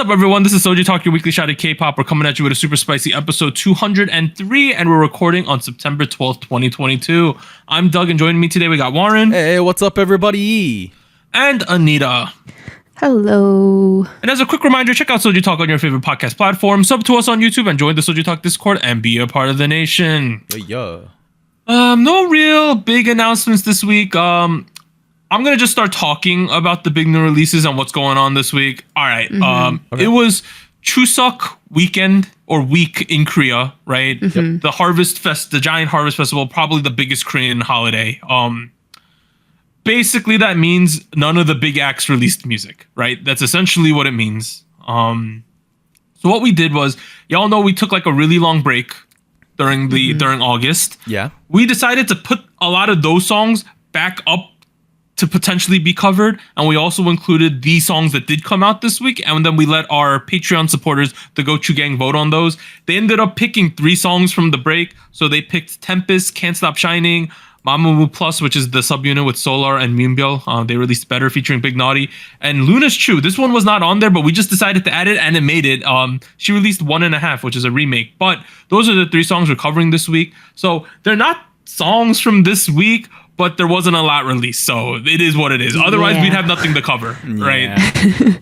up, everyone? This is SojuTalk, your weekly shot at K-pop. We're coming at you with a super spicy episode 203, and we're recording on September 12th, 2022. I'm Doug, and joining me today, we got Warren. Hey, what's up, everybody? And Anita. Hello. And as a quick reminder, check out SojuTalk on your favorite podcast platform, sub to us on YouTube, and join the SojuTalk Discord and be a part of the nation. Yeah. No real big announcements this week. I'm going to just start talking about the big new releases and what's going on this week. All right. Okay. It was Chuseok weekend or week in Korea, right? Mm-hmm. The Harvest Fest, the giant Harvest Festival, probably the biggest Korean holiday. Basically, that means none of the big acts released music, right? That's essentially what it means. So what we did was, y'all know we took like a really long break during August. Yeah. We decided to put a lot of those songs back up to potentially be covered, and we also included the songs that did come out this week, and then we let our Patreon supporters, the Gochu Gang, vote on those. They ended up picking 3 songs from the break, so they picked Tempest, Can't Stop Shining, Mamamoo Plus, which is the subunit with Solar and Moonbyul. They released Better featuring Big Naughty, and LOONA Chuu. This one was not on there, but we just decided to add it, and it made it. She released 1.5, which is a remake, but those are the 3 songs we're covering this week. So they're not songs from this week, but there wasn't a lot released, so it is what it is. Otherwise, we'd have nothing to cover, right?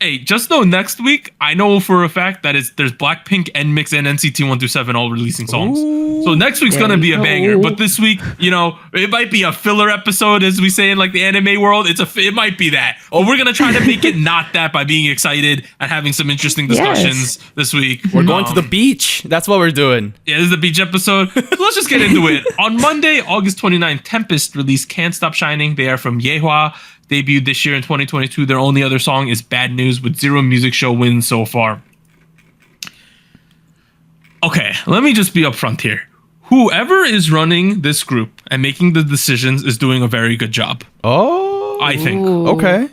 Hey, just know next week, I know for a fact that there's Blackpink, NMIXX, and NCT 127 all releasing songs. Ooh, so next week's going to be a banger. But this week, you know, it might be a filler episode, as we say in like the anime world. It might be that. But we're going to try to make it not that by being excited and having some interesting discussions this week. We're going to the beach. That's what we're doing. Yeah, this is the beach episode. So let's just get into it. On Monday, August 29th, Tempest released Can't Stop Shining. They are from Yehua. Debuted this year in 2022. Their only other song is Bad News, with 0 music show wins so far. Okay, let me just be upfront here. Whoever is running this group and making the decisions is doing a very good job. Oh. I think. Ooh. Okay.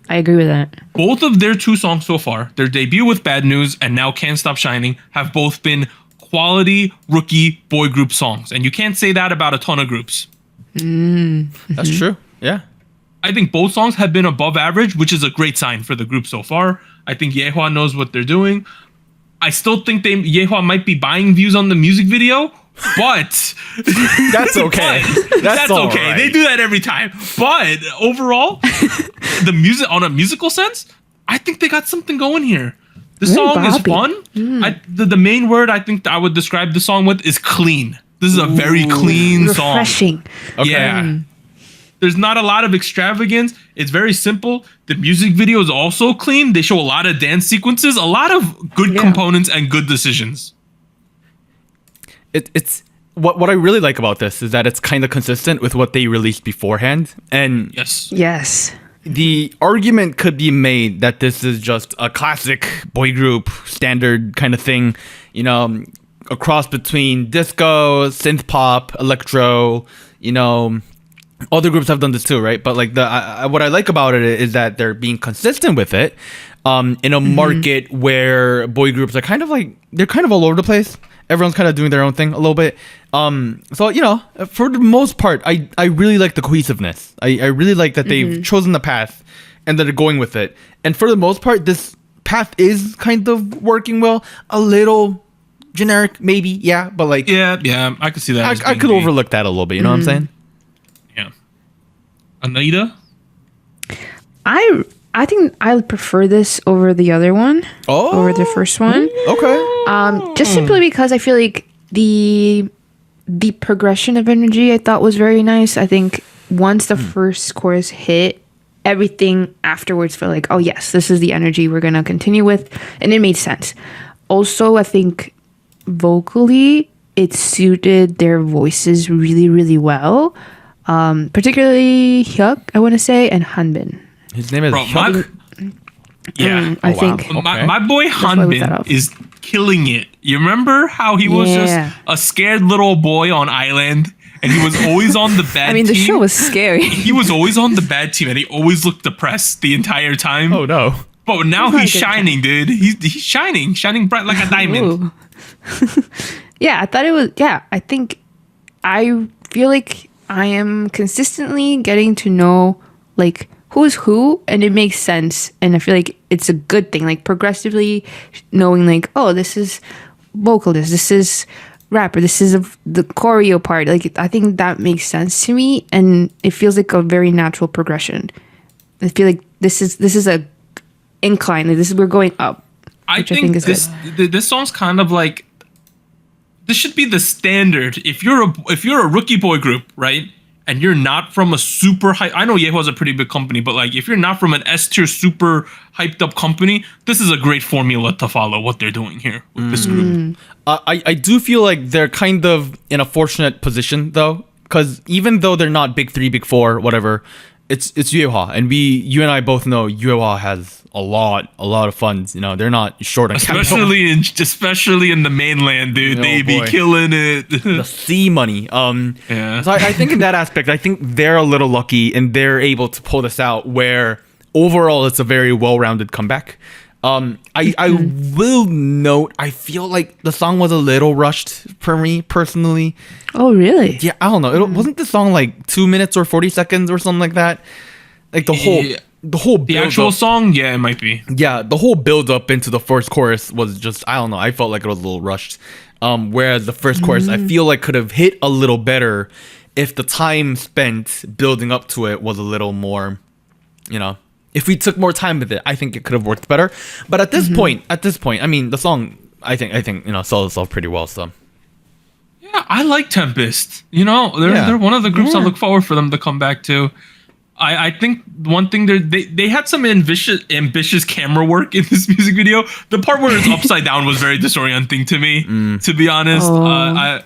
I agree with that. Both of their 2 songs so far, their debut with Bad News and now Can't Stop Shining, have both been quality rookie boy group songs. And you can't say that about a ton of groups. That's true. Yeah. I think both songs have been above average, which is a great sign for the group so far. I think Yehua knows what they're doing. I still think Yehua might be buying views on the music video, but That's okay. that's all okay. right. They do that every time. But overall, the music on a musical sense, I think they got something going here. The Very song is boppy. fun. The main word I think that I would describe the song with is clean. This is a very clean song. Refreshing. Okay. Yeah. There's not a lot of extravagance. It's very simple. The music video is also clean. They show a lot of dance sequences, a lot of good components and good decisions. It's what I really like about this is that it's kind of consistent with what they released beforehand. And Yes. Yes. the argument could be made that this is just a classic boy group standard kind of thing, you know, a cross between disco, synth pop, electro, you know. Other groups have done this too, right? But like what I like about it is that they're being consistent with it in a market where boy groups are kind of like, they're kind of all over the place. Everyone's kind of doing their own thing a little bit. So, you know, for the most part, I really like the cohesiveness. I really like that they've chosen the path and that they're going with it. And for the most part, this path is kind of working well. A little generic, maybe, yeah. But like, Yeah, I could see that. as I being could the- overlook that a little bit. You know what I'm saying? Yeah. Anita? I think I prefer this over the other one. Oh. Over the first one. Okay. Just simply because I feel like the progression of energy I thought was very nice. I think once the first chorus hit, everything afterwards felt like, oh yes, this is the energy we're gonna continue with, and it made sense. Also, I think vocally it suited their voices really, really well. Particularly Hyuk, I want to say, and Hanbin. His name is Bro, yeah. I Oh, wow. think. Okay. My boy why I looked that Hanbin up. is killing it. You remember how he was Yeah. just a scared little boy on Island, and he was always on the bad I mean, the team? show was scary. He was always on the bad team, and he always looked depressed the entire time. Oh no. But now He's not he's a good shining, dude. He's shining bright like a diamond. Ooh. Yeah, I thought it was. Yeah, I think I feel like I am consistently getting to know like who's who, and it makes sense. And I feel like it's a good thing, like progressively knowing like, oh, this is vocalist, this is rapper, this is the choreo part. Like I think that makes sense to me, and it feels like a very natural progression. I feel like this is a incline. Like we're going up. I think this song's kind of like, this should be the standard. If you're a rookie boy group, right, and you're not from a super high, I know Yeohwa's a pretty big company, but like if you're not from an S tier super hyped up company, this is a great formula to follow what they're doing here with this group. I do feel like they're kind of in a fortunate position though, because even though they're not big 3, big 4, whatever, it's Yeohwa, and you and I both know Yeohwa has a lot of funds. You know, they're not short on capital. Especially in the mainland, dude. Oh, they boy. be killing it. The sea money. Yeah. So I think in that aspect, I think they're a little lucky and they're able to pull this out. Where overall, it's a very well-rounded comeback. I will note, I feel like the song was a little rushed for me personally. Oh, really? Yeah, I don't know. It wasn't the song like 2 minutes or 40 seconds or something like that. Like the whole actual song, yeah, it might be. Yeah, the whole build up into the first chorus was just, I don't know, I felt like it was a little rushed. Whereas the first chorus, I feel like could have hit a little better if the time spent building up to it was a little more, you know, if we took more time with it, I think it could have worked better. But at this point, I mean, the song, I think, you know, sold itself pretty well. So yeah, I like Tempest. You know, they're one of the groups I look forward for them to come back to. I think one thing they had some ambitious camera work in this music video. The part where it's upside down was very disorienting to me, to be honest. But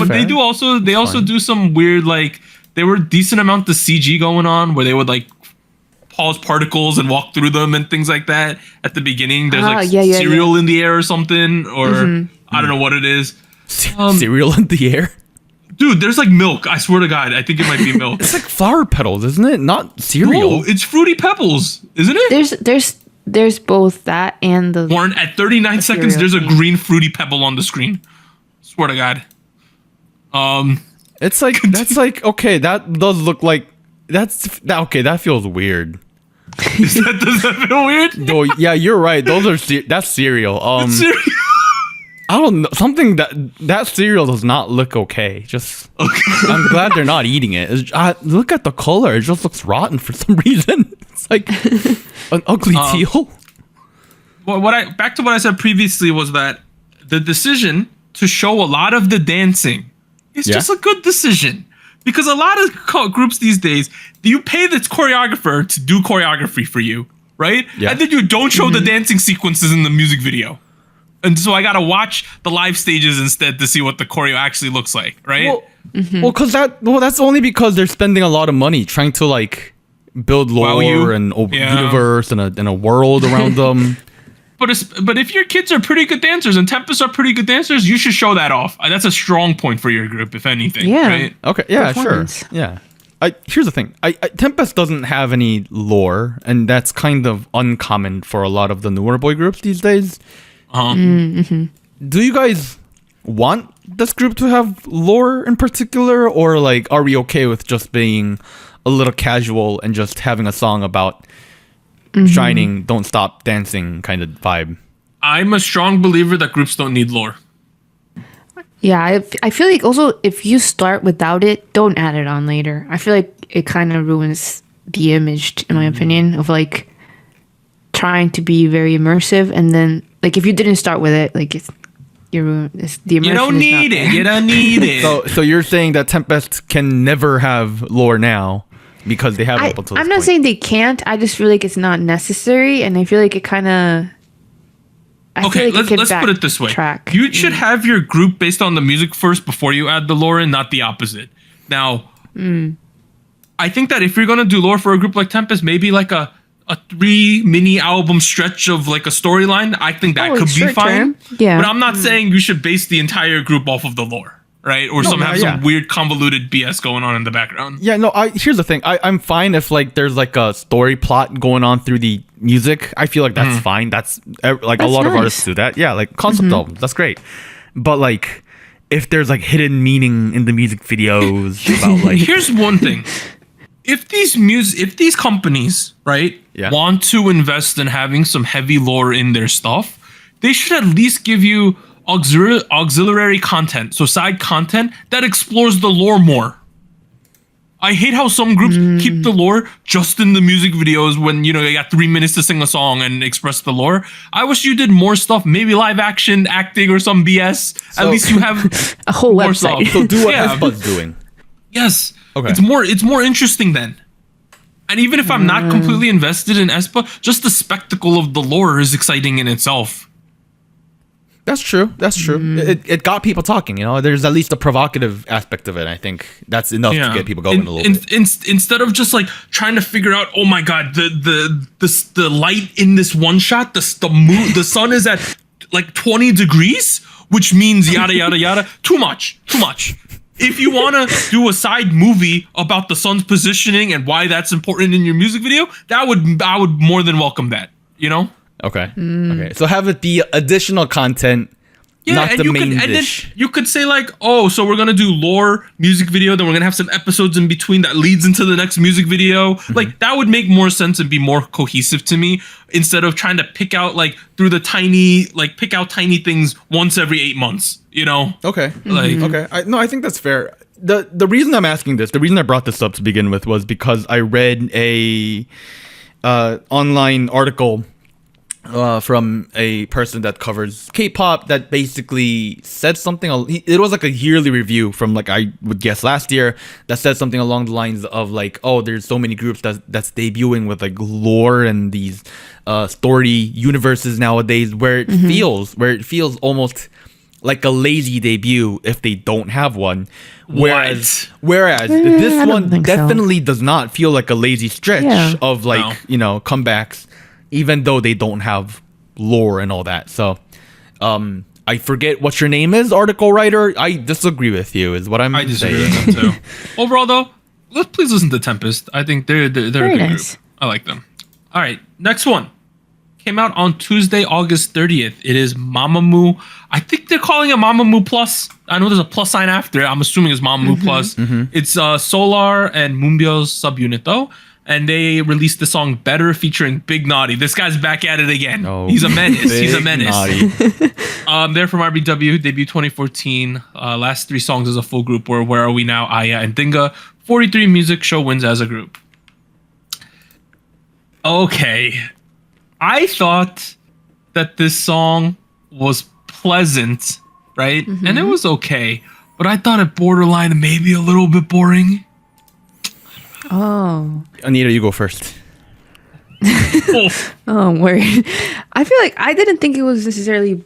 fair. They also do some weird, like, there were decent amount of CG going on where they would like pause particles and walk through them and things like that at the beginning. There's cereal in the air or something, or I don't know what it is. Cereal in the air? Dude, there's like milk. I swear to God, I think it might be milk. It's like flower petals, isn't it? Not cereal. No, it's Fruity Pebbles, isn't it? There's both that and the. Warren, at 39 seconds, there's a green Fruity Pebble on the screen. Swear to God. It's like that's like okay. That does look like okay. That feels weird. Does that feel weird? Oh yeah, you're right. Those are that's cereal. It's cereal. I don't know. Something that cereal does not look okay. Just I'm glad they're not eating it. Look at the color. It just looks rotten for some reason. It's like an ugly teal. Well, back to what I said previously was that the decision to show a lot of the dancing is just a good decision. Because a lot of groups these days, you pay the choreographer to do choreography for you, right? Yeah. And then you don't show the dancing sequences in the music video. And so I gotta watch the live stages instead to see what the choreo actually looks like, right? That's only because they're spending a lot of money trying to like build lore and universe and a world around them. But if your kids are pretty good dancers and Tempest are pretty good dancers, you should show that off. That's a strong point for your group, if anything. Yeah. Right? Okay. Yeah. Sure. Yeah. Here's the thing. Tempest doesn't have any lore, and that's kind of uncommon for a lot of the newer boy groups these days. Do you guys want this group to have lore in particular, or like are we okay with just being a little casual and just having a song about shining, don't stop dancing kind of vibe? I'm a strong believer that groups don't need lore. Yeah, I feel like also if you start without it, don't add it on later. I feel like it kind of ruins the image, in my opinion, of like trying to be very immersive, and then like if you didn't start with it, like the immersion. You don't need it. You don't need it. So you're saying that Tempest can never have lore now because they have up until this I'm not point. saying they can't. I just feel like it's not necessary, and I feel like it kind of. Okay, let's put it this way. You should have your group based on the music first before you add the lore, and not the opposite. Now, I think that if you're gonna do lore for a group like Tempest, maybe like a 3 mini album stretch of like a storyline, I think that could be fine. Yeah. But I'm not saying you should base the entire group off of the lore, right? Or some weird convoluted BS going on in the background. Yeah, no, here's the thing. I'm fine if like there's like a story plot going on through the music. I feel like that's fine. That's like a lot of artists do that. Yeah, like concept albums. That's great. But like if there's like hidden meaning in the music videos about like here's one thing. if these companies, right, Yeah. want to invest in having some heavy lore in their stuff, they should at least give you auxiliary content, so side content that explores the lore more. I hate how some groups keep the lore just in the music videos when, you know, you got 3 minutes to sing a song and express the lore. I wish you did more stuff, maybe live action, acting, or some BS. At least you have A whole more website. stuff. So do what Yeah. Espa's doing. Yes. Okay. It's more interesting then. And even if I'm not completely invested in Espa, just the spectacle of the lore is exciting in itself. That's true. That's true. It got people talking. You know, there's at least a provocative aspect of it. I think that's enough to get people going a little bit. Instead of just like trying to figure out, oh my god, the light in this one shot, the sun is at like 20 degrees, which means yada yada yada. Too much. If you want to do a side movie about the sun's positioning and why that's important in your music video, I would more than welcome that. You know. Okay. Okay. So have it be additional content, not and the you main could, and dish. then you could say like, oh, so we're gonna do lore music video, then we're gonna have some episodes in between that leads into the next music video. Like that would make more sense and be more cohesive to me instead of trying to pick out like pick out tiny things once every 8 months. You know? Okay. Like Okay. I think that's fair. The reason I'm asking this, the reason I brought this up to begin with was because I read a online article from a person that covers K-pop that basically said something. It was like a yearly review from like I would guess last year that said something along the lines of like, oh, there's so many groups that's debuting with like lore and these story universes nowadays where it feels almost like a lazy debut if they don't have one. Whereas this I don't one think so. definitely does not feel like a lazy stretch Yeah. of like, No. you know, comebacks, even though they don't have lore and all that. So, I forget what your name is, article writer. I disagree with you, is what I'm I disagree saying. with them too. Overall though, please listen to Tempest. I think they're a Very good nice. group. I like them. All right, next one. Came out on Tuesday, August 30th. It is Mamamoo. I think they're calling it Mamamoo Plus. I know there's a plus sign after it. I'm assuming it's Mamamoo Plus. It's Solar and Moonbyul's subunit though. And they released the song Better featuring Big Naughty. This guy's back at it again. Oh, He's a menace. He's a Big menace. Naughty. They're from RBW, debut 2014. Last 3 songs as a full group were Where Are We Now, Aya, and Dinga. 43 music show wins as a group. Okay. I thought that this song was pleasant, right? And it was okay. But I thought it borderline maybe a little bit boring. Oh. Anita, you go first. Oh, Oh, I'm worried. I feel like I didn't think it was necessarily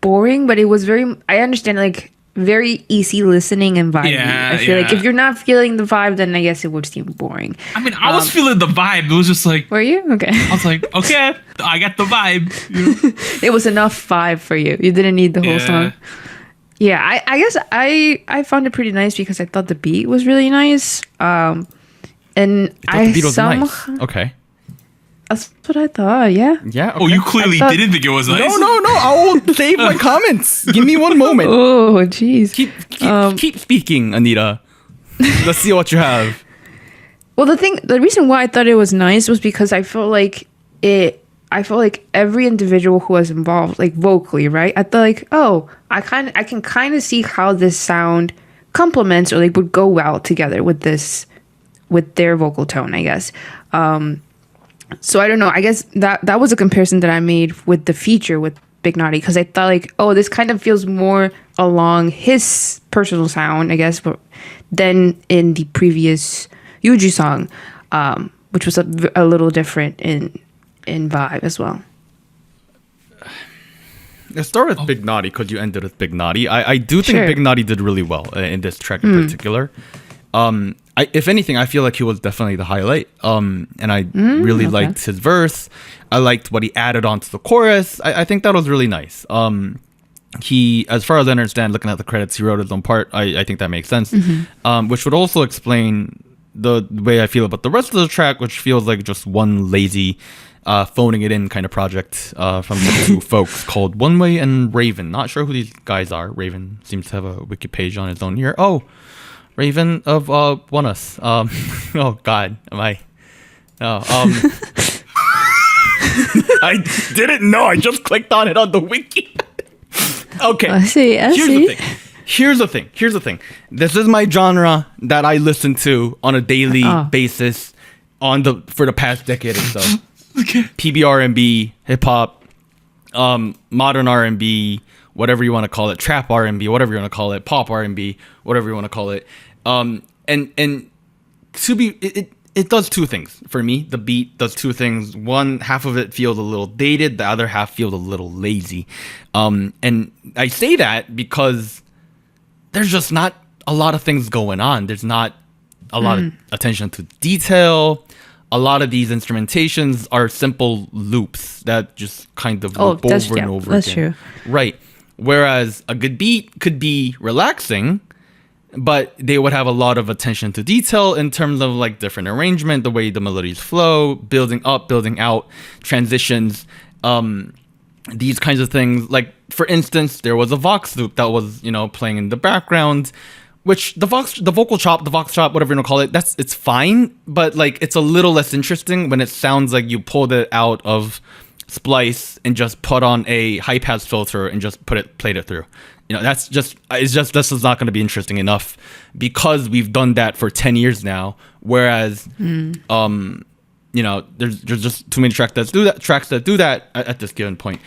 boring, but it was I understand, like, very easy listening and vibey. Yeah, I feel like yeah. if you're not feeling the vibe, then I guess it would seem boring. I mean, I was feeling the vibe. It was just like, Were you? Okay. I was like, okay, I got the vibe. You know? It was enough vibe for you. You didn't need the whole Yeah. song. Yeah, I guess I found it pretty nice because I thought the beat was really nice. And I thought the beat was nice. somehow Okay. that's what I thought. Yeah. Yeah. Oh, you clearly I thought- didn't think it was nice. No. I will save my comments. Give me one moment. Oh, jeez. Keep speaking, Anita. Let's see what you have. Well, the reason why I thought it was nice was because I felt like every individual who was involved, like vocally, right? I thought like, oh, I can kind of see how this sound complements or like would go well together with their vocal tone, I guess. So I don't know. I guess that was a comparison that I made with the feature with Big Naughty because I thought like, oh, this kind of feels more along his personal sound, I guess, than in the previous Yuji song, which was a little different in vibe as well. Let's start with Big Naughty because you ended with Big Naughty. I do think Sure. Big Naughty did really well in this track in particular. If anything, I feel like he was definitely the highlight. And I really liked his verse. I liked what he added onto the chorus. I think that was really nice. He, as far as I understand, looking at the credits, he wrote his own part. I think that makes sense. Which would also explain the way I feel about the rest of the track, which feels like just one lazy phoning it in kind of project from the 2 folks called One Way and Raven. Not sure who these guys are. Raven seems to have a wiki page on his own here. Oh, Raven of One Us. Oh God, am I? Oh, I didn't know. I just clicked on it on the wiki. Okay. I see. Here's the thing. This is my genre that I listen to on a daily basis for the past decade or so. Okay. PB hip hop, modern R&B, whatever you want to call it, trap R&B, whatever you want to call it, pop R&B, whatever you want to call it. And to be it does two things for me. The beat does two things. One half of it feels a little dated, the other half feels a little lazy. And I say that because there's just not a lot of things going on. There's not a lot of attention to detail. A lot of these instrumentations are simple loops that just kind of loop over and over that's again. True. Right. Whereas a good beat could be relaxing, but they would have a lot of attention to detail in terms of like different arrangement, the way the melodies flow, building up, building out, transitions, these kinds of things. Like, for instance, there was a Vox loop that was, playing in the background, which the vox chop, whatever you want to call it, it's fine, but like it's a little less interesting when it sounds like you pulled it out of Splice and just put on a high pass filter and just played it through. This is not going to be interesting enough because we've done that for 10 years now. Whereas, there's just too many tracks that do that at this given point.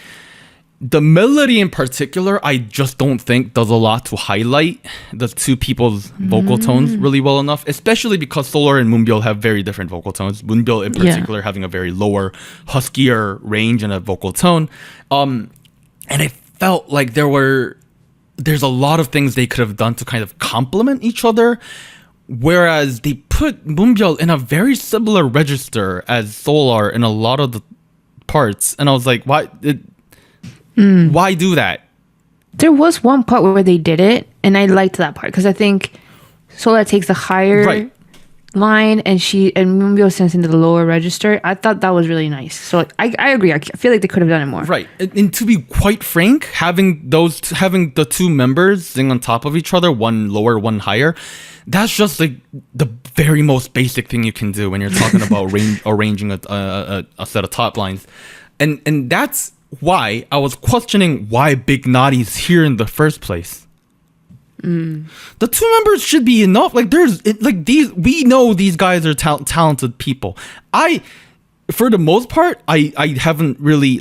The melody in particular, I just don't think does a lot to highlight the two people's vocal tones really well enough, especially because Solar and Moonbyul have very different vocal tones. Moonbyul in particular having a very lower, huskier range and a vocal tone. And I felt like there's a lot of things they could have done to kind of complement each other, whereas they put Moonbyul in a very similar register as Solar in a lot of the parts. And I was like, why do that? There was one part where they did it, and I liked that part because I think Solar takes the higher line and Moonbyul sends into the lower register. I thought that was really nice. So I agree. I feel like they could have done it more. Right. And to be quite frank, having the two members sing on top of each other, one lower, one higher, that's just like the very most basic thing you can do when you're talking about arranging a set of top lines. And that's why I was questioning why Big Naughty's here in the first place. The two members should be enough. Like we know these guys are talented people. For the most part, I haven't really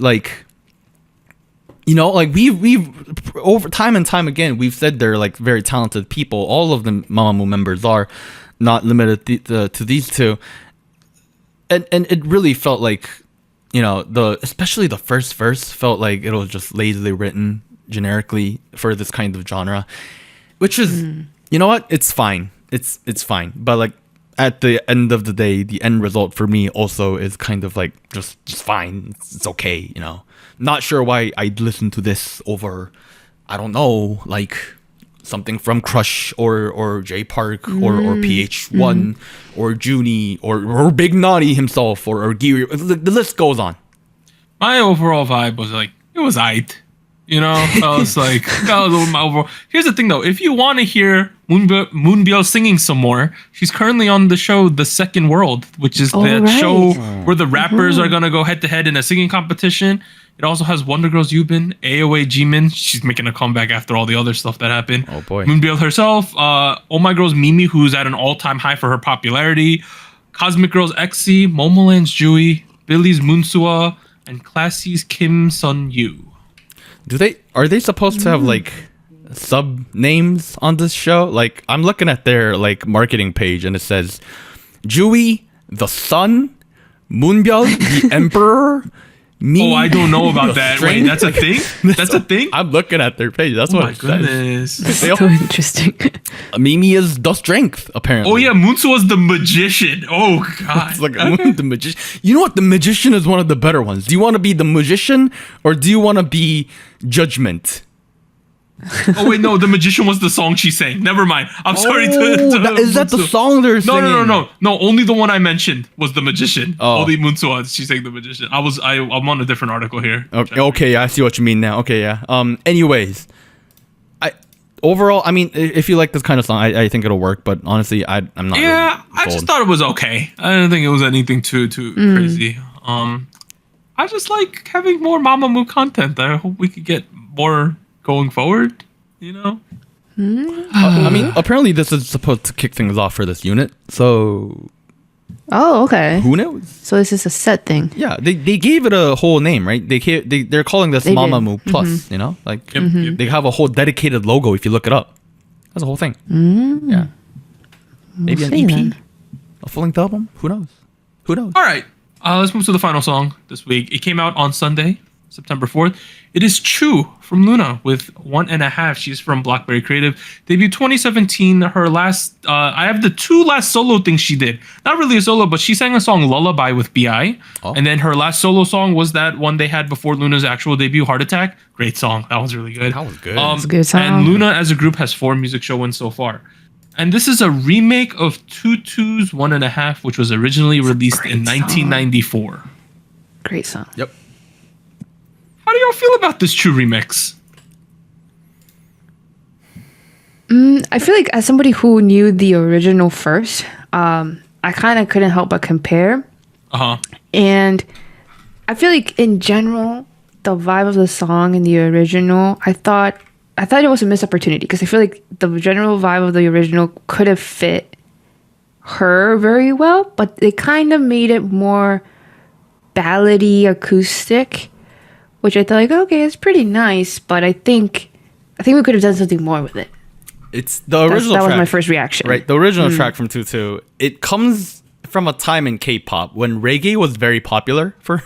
we've over time and time again, we've said they're like very talented people. All of the Mamamoo members are, not limited to these two. And it really felt like, especially the first verse felt like it was just lazily written generically for this kind of genre, which is, you know what? It's fine. It's fine. But like at the end of the day, the end result for me also is kind of like just fine. It's okay. Not sure why I'd listen to this over, I don't know, like something from Crush or J Park or PH1 or Junie or Big Naughty himself or Geary. The list goes on. My overall vibe was like, it was aight. I was like, that was my overall. Here's the thing though, if you want to hear Moonbyul singing some more, she's currently on the show The Second World, which is show where the rappers are gonna go head to head in a singing competition. It also has Wonder Girls Yubin, AOA Jimin. She's making a comeback after all the other stuff that happened. Oh boy. Moonbyul herself, Oh My Girls Mimi, who's at an all-time high for her popularity, Cosmic Girls XC, Momoland's Jui, Billy's Moonsua, and Classy's Kim Sun Yu. Are they supposed to have like sub names on this show? Like, I'm looking at their like marketing page and it says Jui the Sun, Moonbyul the Emperor. I don't know about that. Wait, that's a thing? That's a thing? I'm looking at their page. That's what it goodness. says. So interesting. Mimi is the strength, apparently. Oh yeah, Moonsua's the magician. Oh god. It's like the magician. You know what? The magician is one of the better ones. Do you want to be the magician or do you want to be judgment? Oh wait, no, the magician was the song she sang. Never mind. I'm sorry. Is that the song they're singing? No. Only the one I mentioned was the magician. Oh. Only Moonsua, she sang the magician. I'm on a different article here. Okay, I see what you mean now. Okay, yeah. Anyways, overall, I mean, if you like this kind of song, I think it'll work. But honestly, I'm not. Yeah, really I just sold. thought it was okay. I didn't think it was anything too crazy. I just like having more Mamamoo content. I hope we could get more going forward. You know. I mean, apparently this is supposed to kick things off for this unit. So Oh, okay. who knows? So this is a set thing. Yeah, they gave it a whole name, right? They're calling this They did. Mamamoo Plus. You know, like Yep. they have a whole dedicated logo. If you look it up, that's a whole thing. Yeah, maybe We'll an see EP, then. a full-length album. Who knows? Who knows? All right. Let's move to the final song this week. It came out on Sunday, September 4th. It is Chuu from LOONA with 1.5. She's from Blackberry Creative. Debuted 2017. Her last, I have the two last solo things she did. Not really a solo, but she sang a song Lullaby with B.I. Oh. And then her last solo song was that one they had before LOONA's actual debut, Heart Attack. Great song. That was really good. That was good. It's a good song. And LOONA as a group has 4 music show wins so far. And this is a remake of Tutu's 1.5, which was originally released in great song. 1994. Great song. Yep. How do y'all feel about this Chuu remix? I feel like as somebody who knew the original first, I kind of couldn't help but compare. Uh-huh. And I feel like in general, the vibe of the song in the original, I thought it was a missed opportunity because I feel like the general vibe of the original could have fit her very well, but they kind of made it more ballady acoustic, which I thought like, okay, it's pretty nice, but I think we could have done something more with it. It's the original That was track, my first reaction. right? The original track from Tutu. It comes from a time in K-pop when reggae was very popular for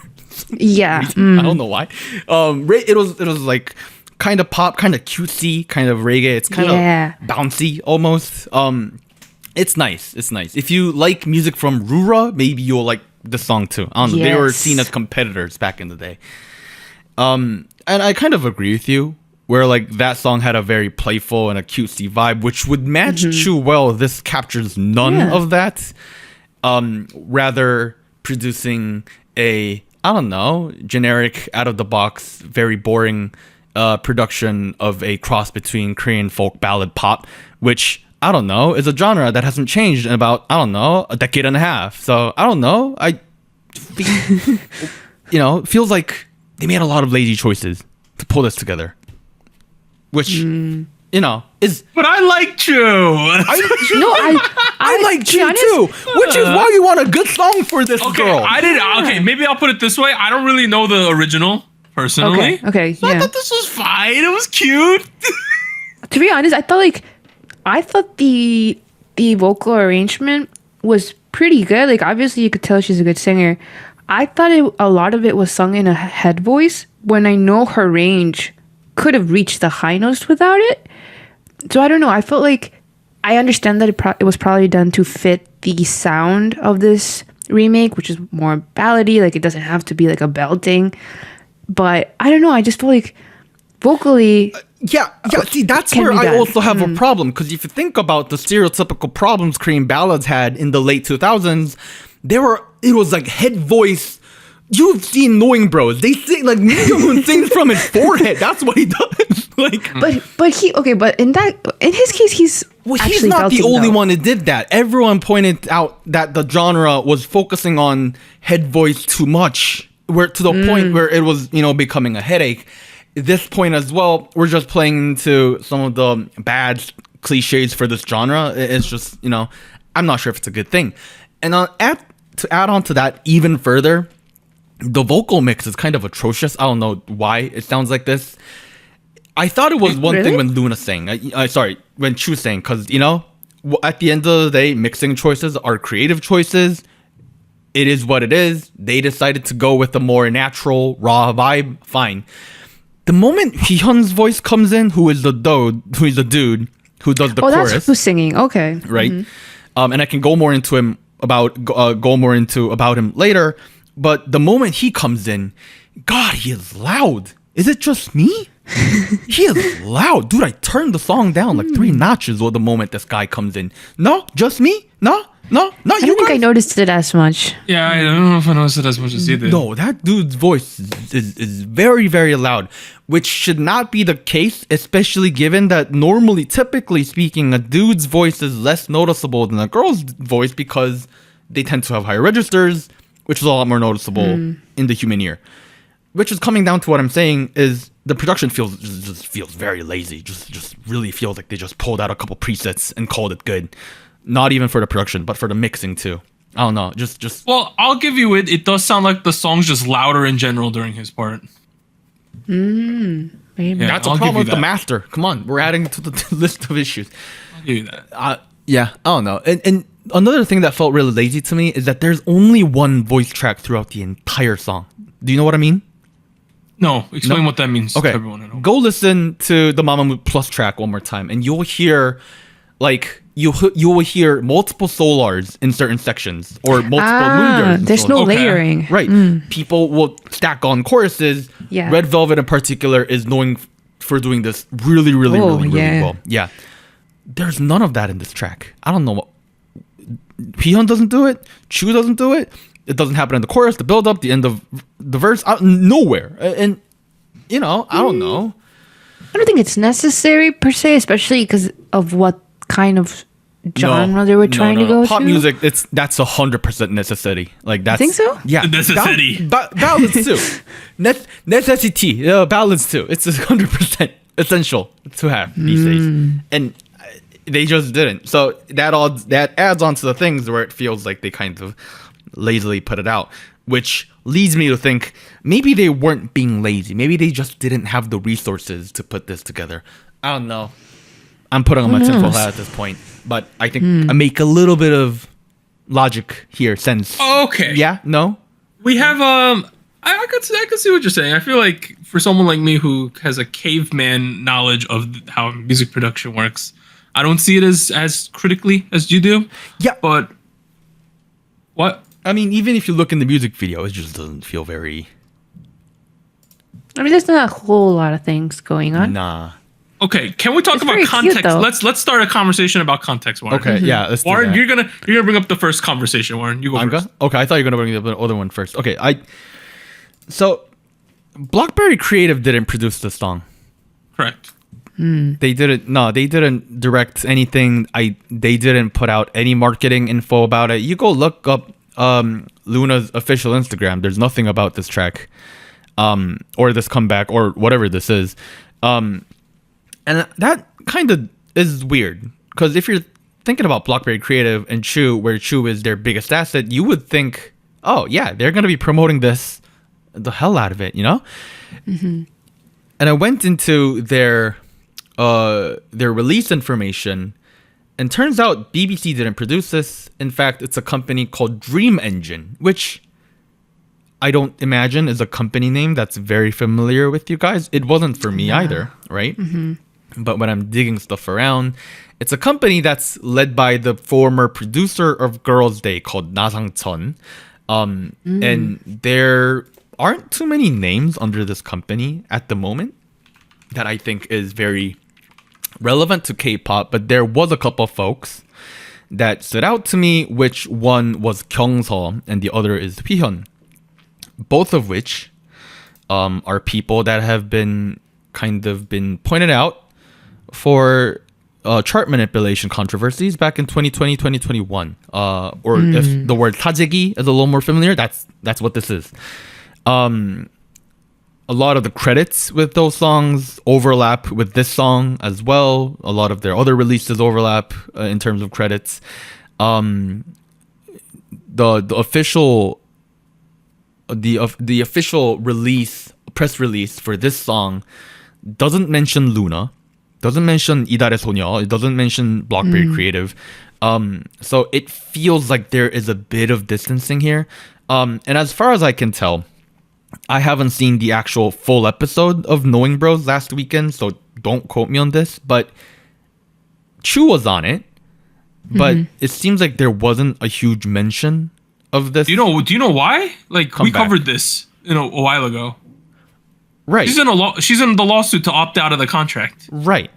Yeah. I don't know why. It was like kind of pop, kind of cutesy, kind of reggae. It's kind Yeah. of bouncy almost. It's nice. It's nice. If you like music from Rura, maybe you'll like this song too. I don't know. They were Yes. seen as competitors back in the day. And I kind of agree with you. Where like that song had a very playful and a cutesy vibe, which would match Chuu well. This captures none Yeah. of that. Rather producing a, I don't know, generic, out of the box, very boring production of a cross between Korean folk ballad pop, which I don't know is a genre that hasn't changed in about, I don't know, a decade and a half. So I don't know. It feels like they made a lot of lazy choices to pull this together. Which, is... But I like Chuu. I like to be Chuu honest, too, which is why we want a good song for this Okay, girl. maybe I'll put it this way. I don't really know the original personally. Okay, So I yeah. thought this was fine. It was cute. To be honest, I thought the vocal arrangement was pretty good. Like obviously you could tell she's a good singer. I thought a lot of it was sung in a head voice when I know her range could have reached the high notes without it. So I don't know. I felt like I understand that it was probably done to fit the sound of this remake, which is more ballady. Like it doesn't have to be like a belting. But I don't know. I just feel like vocally. Yeah. See, that's Can where be I done. also have a problem, because if you think about the stereotypical problems Korean ballads had in the late 2000s, it was like head voice. You've seen Knowing Bros. They sing like Minyoon sings from his forehead. That's what he does. Like, But in his case, he's he's not the only one who did that. Everyone pointed out that the genre was focusing on head voice too much, where to the point where it was, becoming a headache. At this point as well, we're just playing into some of the bad cliches for this genre. It's just, I'm not sure if it's a good thing. And to add on to that even further, the vocal mix is kind of atrocious. I don't know why it sounds like this. I thought it was one thing when LOONA sang. When Chuu sang, because at the end of the day, mixing choices are creative choices. It is what it is. They decided to go with a more natural, raw vibe. Fine. The moment Hyun's voice comes in, who is the dude who does the chorus, that's who's singing. Okay, right? And I can go more into about him later. But the moment he comes in, God, he is loud. Is it just me? He is loud. Dude, I turned the song down like 3 notches with the moment this guy comes in. No, just me? No, I don't think I noticed it as much. Yeah, I don't know if I noticed it as much as you did. No, that dude's voice is very, very loud. which should not be the case, especially given that normally, typically speaking, a dude's voice is less noticeable than a girl's voice because they tend to have higher registers, which is a lot more noticeable in the human ear. Which is coming down to what I'm saying is the production just feels very lazy. Just really feels like they just pulled out a couple presets and called it good. Not even for the production, but for the mixing too. I don't know. Just. Well, I'll give you it. It does sound like the song's just louder in general during his part. Maybe. Yeah. That's I'll a give problem you with the that. master. Come on, we're adding to the list of issues. I'll give you that. Yeah, I don't know. And another thing that felt really lazy to me is that there's only one voice track throughout the entire song. Do you know what I mean? No, explain what that means Okay, to everyone at home. go listen to the Mamamoo Plus track one more time, and you'll hear, like, you will hear multiple solars in certain sections, or multiple Moonbyuls in there's no solars. Okay. layering. Right. People will stack on choruses. Yeah. Red Velvet in particular is known for doing this really yeah. well. Yeah. There's none of that in this track. I don't know what. Pihyun doesn't do it. Chuu doesn't do it. It doesn't happen in the chorus, the build up, the end of the verse. Nowhere. And, I don't know. I don't think it's necessary per se, especially because of what kind of genre they were trying to go Pop to. music, that's 100% necessity. Like that's. Think so? Yeah. Necessity. Balance too. Necessity. Balance too. It's 100% essential to have these days, and they just didn't. So that adds on to the things where it feels like they kind of lazily put it out, which leads me to think maybe they weren't being lazy. Maybe they just didn't have the resources to put this together. I don't know. I'm putting on my tinfoil hat at this point, but I think I make a little bit of logic here, sense. Okay. Yeah? No? We have I could see what you're saying. I feel like for someone like me who has a caveman knowledge of how music production works, I don't see it as critically as you do. Yeah. But what? I mean, even if you look in the music video, it just doesn't feel very... I mean, there's not a whole lot of things going on. Nah. Okay, can we talk It's about very cute, context? though. Let's start a conversation about context, Warren. Okay, yeah, let's do Warren, that. you're gonna bring up the first conversation, Warren. You go first. Okay, I thought you were going to bring up the other one first. Okay, So, Blockberry Creative didn't produce this song. Correct. They didn't direct anything. They didn't put out any marketing info about it. You go look up LOONA's official Instagram. There's nothing about this track, or this comeback, or whatever this is. And that kind of is weird, because if you're thinking about Blockberry Creative and Chuu, where Chuu is their biggest asset, you would think, oh yeah, they're going to be promoting this the hell out of it, And I went into their release information, and turns out BBC didn't produce this. In fact, it's a company called Dream Engine, which I don't imagine is a company name that's very familiar with you guys. It wasn't for me either, right? But when I'm digging stuff around, it's a company that's led by the former producer of Girls' Day called Na Sang-cheon. And there aren't too many names under this company at the moment that I think is very relevant to K-pop, but there was a couple of folks that stood out to me, which one was Kyung-seo and the other is Pihyun. Both of which are people that have been pointed out for chart manipulation controversies back in 2020, 2021. Or if the word tajegi is a little more familiar, that's what this is. A lot of the credits with those songs overlap with this song as well. A lot of their other releases overlap in terms of credits. The official release, press release for this song doesn't mention LOONA, doesn't mention 이달의 소녀, it doesn't mention Blockberry Creative. So it feels like there is a bit of distancing here. And as far as I can tell, I haven't seen the actual full episode of Knowing Bros last weekend, so don't quote me on this, but Chuu was on it, but it seems like there wasn't a huge mention of this. Do you know why? Like, we Comeback. covered this a while ago. Right. She's in the lawsuit to opt out of the contract. Right.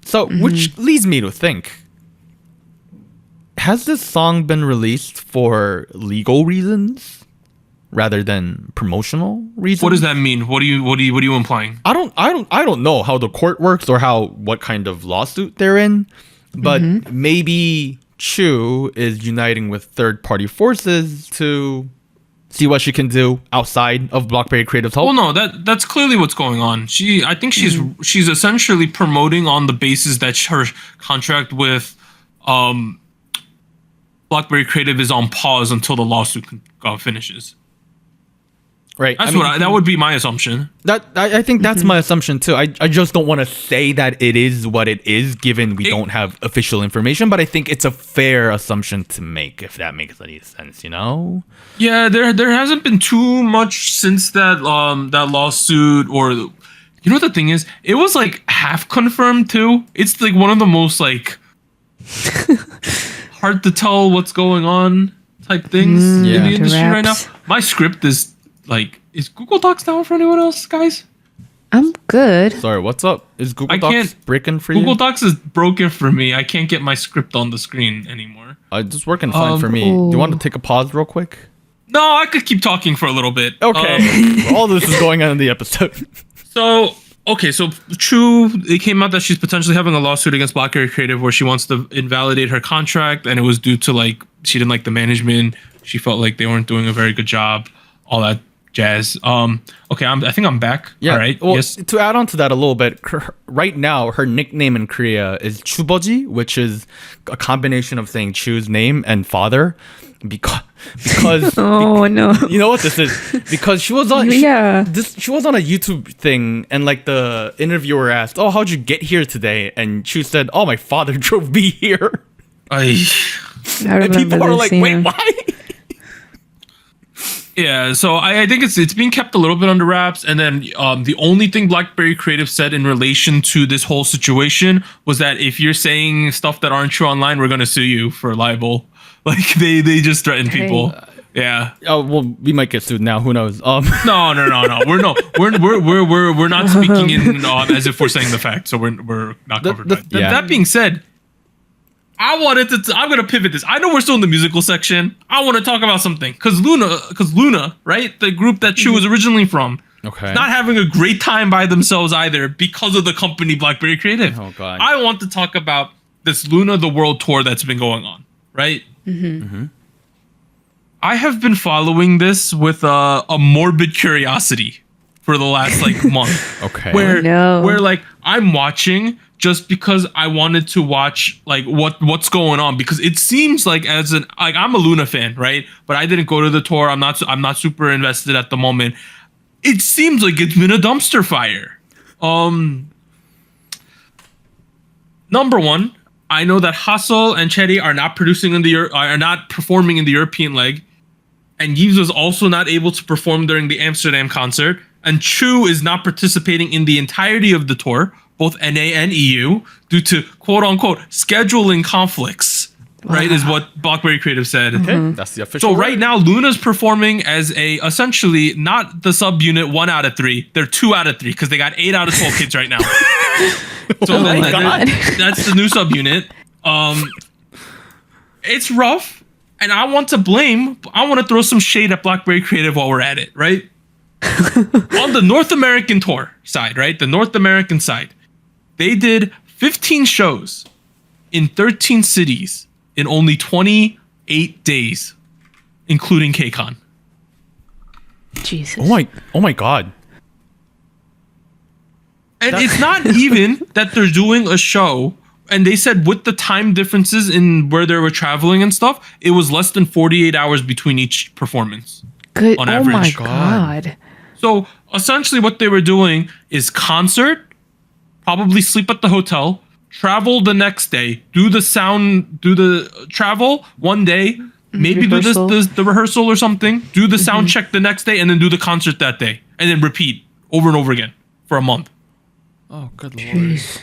So, which leads me to think, has this song been released for legal reasons? rather than promotional reasons. What does that mean? What are you implying? I don't know how the court works or what kind of lawsuit they're in, but maybe Chuu is uniting with third-party forces to see what she can do outside of Blockberry Creative's help. Well, no, that's clearly what's going on. I think she's essentially promoting on the basis that her contract with Blockberry Creative is on pause until the lawsuit finishes. Right. That's that would be my assumption. I think that's my assumption too. I just don't want to say that it is what it is, given we don't have official information. But I think it's a fair assumption to make, if that makes any sense. Yeah, there hasn't been too much since that lawsuit, or the thing is, it was like half confirmed too. It's like one of the most like hard to tell what's going on type things in the industry right now. My script is Google Docs down for anyone else, guys? I'm good. Sorry, what's up? Is Google Docs breaking for you? Google Docs is broken for me. I can't get my script on the screen anymore. It's working fine for me. Do you want to take a pause real quick? No, I could keep talking for a little bit. Okay. All this is going on in the episode. So Chuu, it came out that she's potentially having a lawsuit against Blockberry Creative where she wants to invalidate her contract, and it was due to she didn't like the management. She felt like they weren't doing a very good job. All that jazz. Okay, I think I'm back. Yeah. All right. Well, yes. To add on to that a little bit, right now her nickname in Korea is Chuboji, which is a combination of saying Chuu's name and father, because oh no. You know what this is? Because she was on she was on a YouTube thing, and the interviewer asked, "Oh, how'd you get here today?" And Chuu said, "Oh, my father drove me here." I and people are like, "Wait, why?" Yeah, so I think it's being kept a little bit under wraps, and then the only thing Blockberry Creative said in relation to this whole situation was that if you're saying stuff that aren't true online, we're gonna sue you for libel. They just threaten people. Yeah. Oh well, we might get sued now. Who knows? No. We're not speaking in as if we're saying the fact, so we're not covered. That being said, I'm gonna pivot this. I know we're still in the musical section. I want to talk about something because LOONA, right, the group that Chuu was originally from, not having a great time by themselves either because of the company Blockberry Creative. Oh god. I want to talk about this LOONA the World Tour that's been going on, right? I have been following this with a morbid curiosity for the last month. Okay. Where I'm watching just because I wanted to watch what's going on, because it seems like I'm a LOONA fan, right? But I didn't go to the tour. I'm not super invested at the moment. It seems like it's been a dumpster fire. Number one, I know that Hassel and Cherry are not performing in the European leg, and Yves was also not able to perform during the Amsterdam concert, and Chuu is not participating in the entirety of the tour, both NA and EU, due to quote-unquote scheduling conflicts, right, is what Blockberry Creative said. Okay, that's the official So right now, LOONA's performing as essentially not the subunit 1 out of 3, they're 2 out of 3, because they got 8 out of 12 kids right now. So that's the new subunit. It's rough, and I want to throw some shade at Blockberry Creative while we're at it, right? On the North American tour side, right? The North American side, they did 15 shows in 13 cities in only 28 days, including KCON. Jesus. Oh my god. And it's not even that they're doing a show, and they said with the time differences in where they were traveling and stuff, it was less than 48 hours between each performance. Good. On Oh average. my god. So essentially what they were doing is concert, probably sleep at the hotel, travel the next day, do the travel one day, maybe Rehearsal. do the rehearsal or something, do the sound check the next day, and then do the concert that day, and then repeat over and over again for a month. Oh good lord. Jeez.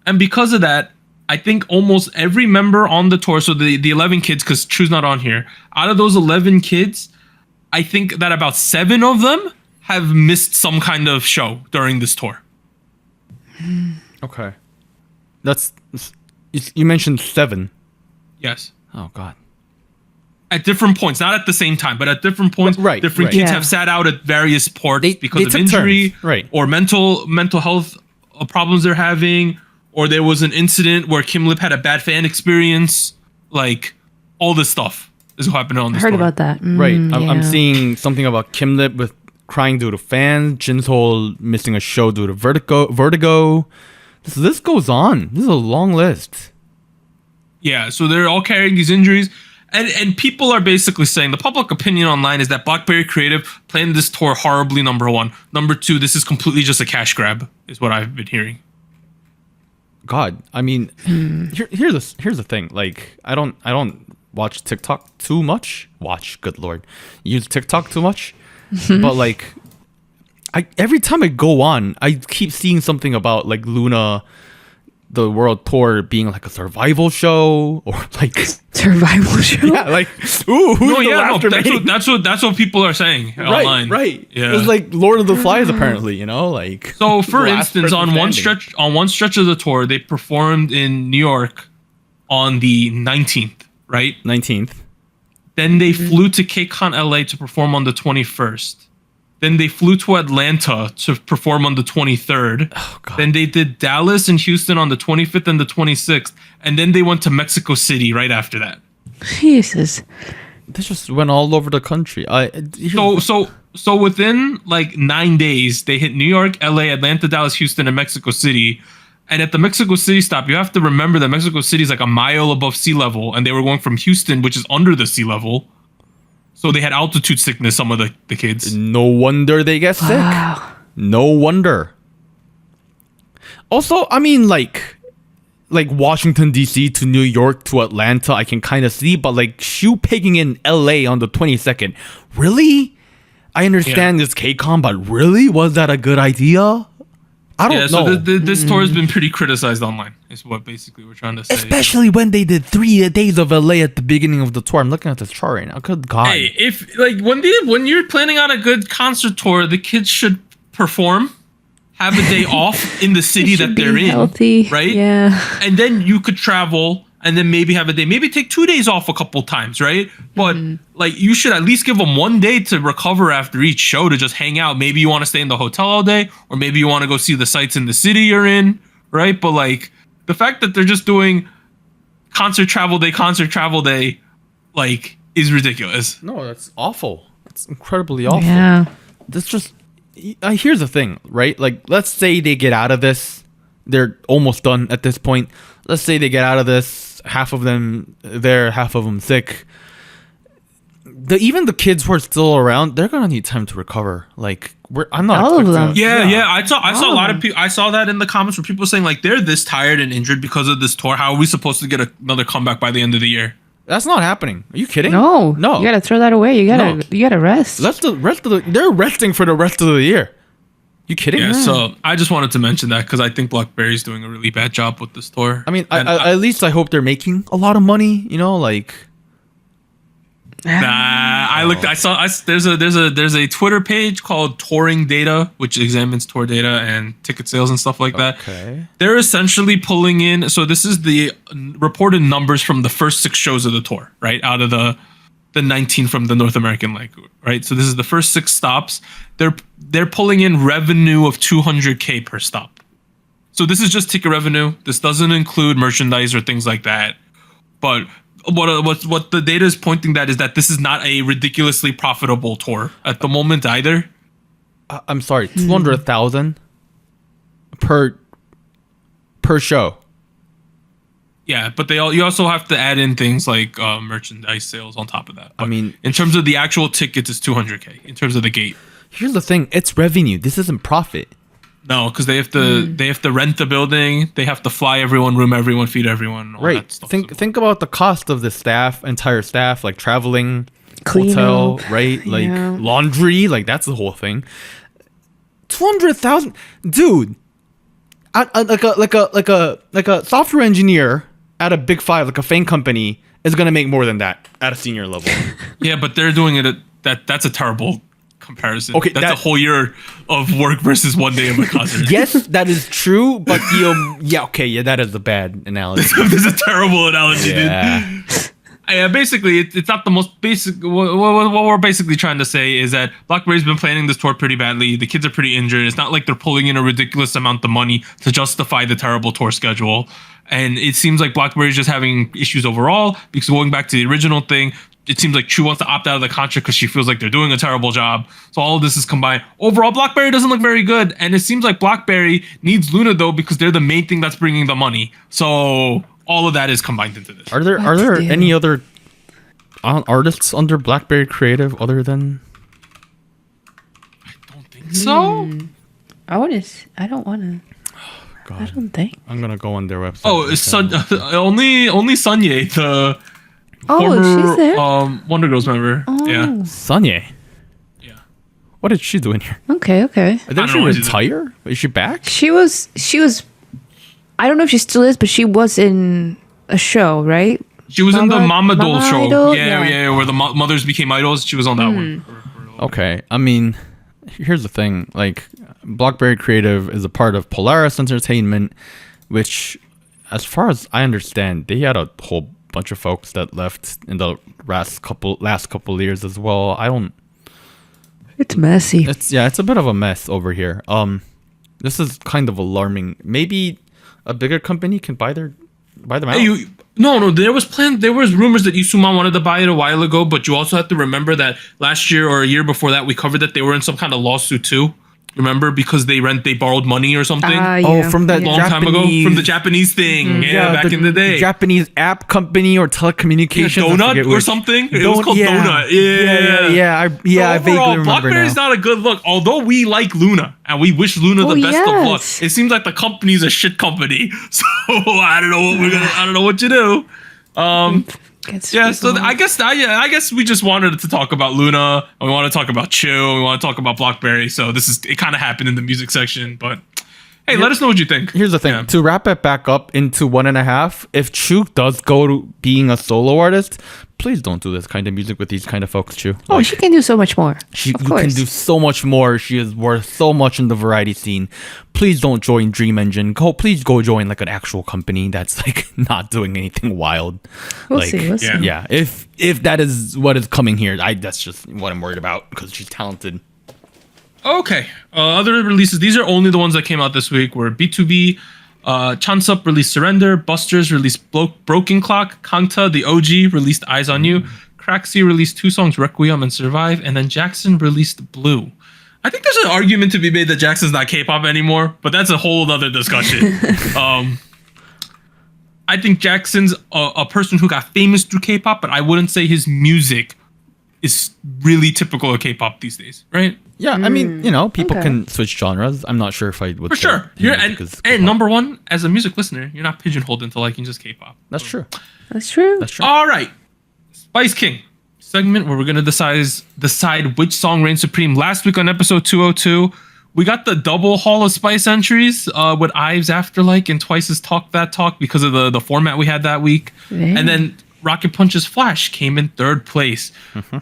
And because of that, I think almost every member on the tour, so the 11 kids, because Chuu's not on here, out of those 11 kids, I think that about 7 of them have missed some kind of show during this tour. Okay. You mentioned 7. Yes. Oh god. at different points, not at the same time, but at different points. Right, Different right. kids Yeah. have sat out at various ports They because of took injury, turns, right. or mental health problems they're having, or there was an incident where Kim Lip had a bad fan experience. Like, all this stuff is what happened on the I heard story. about that. Right. I'm Yeah. seeing something about Kim Lip with crying due to fans, Jinso missing a show due to vertigo. This goes on. This is a long list. Yeah, so they're all carrying these injuries. And people are basically saying the public opinion online is that BlackBerry Creative planned this tour horribly, number one. Number two, this is completely just a cash grab, is what I've been hearing. God, I mean, here's the thing. Like, I don't watch TikTok too much. Good lord, use TikTok too much. But like, every time I go on, I keep seeing something about like LOONA, the world tour being like a survival show or like Survival show. yeah, like ooh, who's No, the yeah, no, laughter making? that's what people are saying online. Right. Yeah. It was like Lord of the Flies, apparently. You know, like So, for the last instance, person on one standing. stretch of the tour, they performed in New York on the 19th, right? 19th. Then they flew to KCON LA to perform on the 21st. Then they flew to Atlanta to perform on the 23rd. Oh, God. Then they did Dallas and Houston on the 25th and the 26th. And then they went to Mexico City right after that. Jesus. This just went all over the country. So within like 9 days, they hit New York, LA, Atlanta, Dallas, Houston, and Mexico City. And at the Mexico City stop, you have to remember that Mexico City is like a mile above sea level, and they were going from Houston, which is under the sea level. So they had altitude sickness, some of the kids. No wonder they get sick. Wow. No wonder. Also, I mean, like Washington D.C. to New York to Atlanta, I can kind of see, but like shoe pegging in L.A. on the 22nd, really? I understand this KCON, but really, was that a good idea? I don't know. So this tour has been pretty criticized online, is what basically we're trying to say. Especially when they did 3 days of LA at the beginning of the tour. I'm looking at this chart right now. Good God. Hey, if like when you're planning on a good concert tour, the kids should perform, have a day off in the city that they're in, Healthy. right? Yeah. And then you could travel and then maybe have a day, maybe take 2 days off a couple times, right? But like you should at least give them 1 day to recover after each show to just hang out. Maybe you want to stay in the hotel all day, or maybe you want to go see the sights in the city you're in, right? But like the fact that they're just doing concert travel day, like is ridiculous. No, that's awful. That's incredibly awful. Yeah. That's just here's the thing, right? Like, let's say they get out of this, they're almost done at this point. Let's say they get out of this, half of them there, half of them sick. Even the kids who are still around, they're gonna need time to recover. Like, I'm not All of expecting- them. Yeah. I saw a lot of people. I saw that in the comments where people saying like they're this tired and injured because of this tour. How are we supposed to get another comeback by the end of the year? That's not happening. Are you kidding? No. No. You gotta throw that away. You gotta rest. They're resting for the rest of the year. You kidding? Yeah. So I just wanted to mention that because I think BlackBerry's doing a really bad job with this tour. I mean, And at least I hope they're making a lot of money. You know, like. I looked. I saw. There's a Twitter page called Touring Data, which examines tour data and ticket sales and stuff like that. Okay. They're essentially pulling in. So this is the reported numbers from the first 6 shows of the tour, right? Out of the 19 from the North American leg, right? So this is the first 6 stops. They're pulling in revenue of $200K per stop. So this is just ticket revenue. This doesn't include merchandise or things like that. But what the data is pointing that is that this is not a ridiculously profitable tour at the moment either. I'm sorry, 200,000 per show. Yeah, but you also have to add in things like merchandise sales on top of that. But I mean, in terms of the actual tickets, it's $200K in terms of the gate. here's the thing: it's revenue. This isn't profit. No, because they have to rent the building, they have to fly everyone, room everyone, feed everyone, all Right. that stuff. Think about the cost of the entire staff, like traveling, Clean hotel, up. right? Like Yeah. laundry, like that's the whole thing. 200,000, dude. Like a software engineer at a Big Five, like a FANG company, is gonna make more than that at a senior level. Yeah, but they're doing it that's a terrible comparison. Okay, that's a whole year of work versus 1 day of a concert. Yes, that is true, but that is a bad analogy. This is a terrible analogy, Yeah. dude. Yeah, basically, it's not the most basic. What we're basically trying to say is that Blackberry's been planning this tour pretty badly. The kids are pretty injured. It's not like they're pulling in a ridiculous amount of money to justify the terrible tour schedule. And it seems like Blackberry's just having issues overall, because going back to the original thing, it seems like Chuu wants to opt out of the contract because she feels like they're doing a terrible job. So all of this is combined. Overall, Blackberry doesn't look very good. And it seems like Blackberry needs LOONA, though, because they're the main thing that's bringing the money. So all of that is combined into this. Are there any other artists under Blackberry Creative other than? I don't think so. I don't want to. God. I don't think. I'm gonna go on their website. Oh, it's only Sunye, the Oh, she's there. Wonder Girls member. Oh. Yeah. Sunye. Yeah. What is she doing here? Okay. Did she retire? Is she back? She was. I don't know if she still is, but she was in a show, right? She was in the Mamamoo show. Idol? Yeah, where the mothers became idols. She was on that one. Okay. I mean, here's the thing. Like, Blackberry Creative is a part of Polaris Entertainment, which, as far as I understand, they had a whole bunch of folks that left in the last couple years as well. I don't. It's messy. It's a bit of a mess over here. This is kind of alarming. Maybe a bigger company can buy them out. Hey, no. There was rumors that Isuman wanted to buy it a while ago, but you also have to remember that last year or a year before that, we covered that they were in some kind of lawsuit too. Remember, because they borrowed money or something. Oh, from that long time ago, from the Japanese thing. Back in the day. Japanese app company or telecommunications. Donut or something. It was called Donut. I vaguely remember Blackberry's now. not a good look. Although we like LOONA and we wish LOONA the best of luck, it seems like the company's a shit company. So I don't know what you do. So I guess we just wanted to talk about LOONA, and we want to talk about Chuu, and we want to talk about Blackberry. So it kind of happened in the music section, but hey, let us know what you think. Here's the thing. Yeah. To wrap it back up into 1.5, if Chuu does go to being a solo artist, please don't do this kind of music with these kind of folks, Chuu. Oh, she can do so much more. You can do so much more. She is worth so much in the variety scene. Please don't join Dream Engine. Please go join like an actual company that's like not doing anything wild. We'll see. Yeah. If that is what is coming here, that's just what I'm worried about because she's talented. Okay. Other releases. These are only the ones that came out this week. Were B2B, Chansup released Surrender, Busters released Broken Clock, Kangta the OG released Eyes on You, Craxy released 2 songs, Requiem and Survive, and then Jackson released Blue. I think there's an argument to be made that Jackson's not K-pop anymore, but that's a whole other discussion. I think Jackson's a person who got famous through K-pop, but I wouldn't say his music is really typical of K-pop these days, right? Yeah, I mean, people can switch genres. I'm not sure if I would. For sure. And number one, as a music listener, you're not pigeonholed into liking just K-pop. That's true. That's true. All right. Spice King segment where we're going to decide which song reigns supreme. Last week on episode 202, we got the double Hall of Spice entries with Ives After Like and Twice's Talk That Talk because of the format we had that week. Yeah. And then Rocket Punch's Flash came in 3rd place.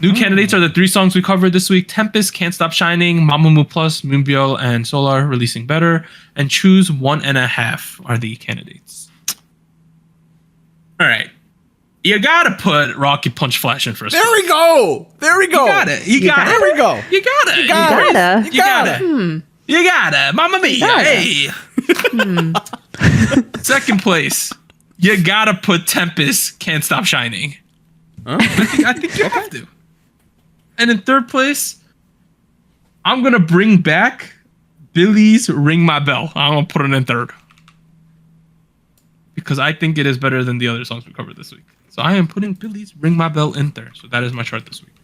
New candidates are the 3 songs we covered this week. Tempest, Can't Stop Shining, Mamamoo Plus, Moonbyul, and Solar releasing Better. And Choose 1.5 are the candidates. All right. You gotta put Rocket Punch Flash in first. There we go. You got it. You got it. There we go. You gotta. Mamma mia. Hey. 2nd place. You gotta put Tempest, Can't Stop Shining. Huh? I think you have to. And in 3rd place, I'm gonna bring back Billy's Ring My Bell. I'm gonna put it in 3rd. Because I think it is better than the other songs we covered this week. So I am putting Billy's Ring My Bell in 3rd. So that is my chart this week.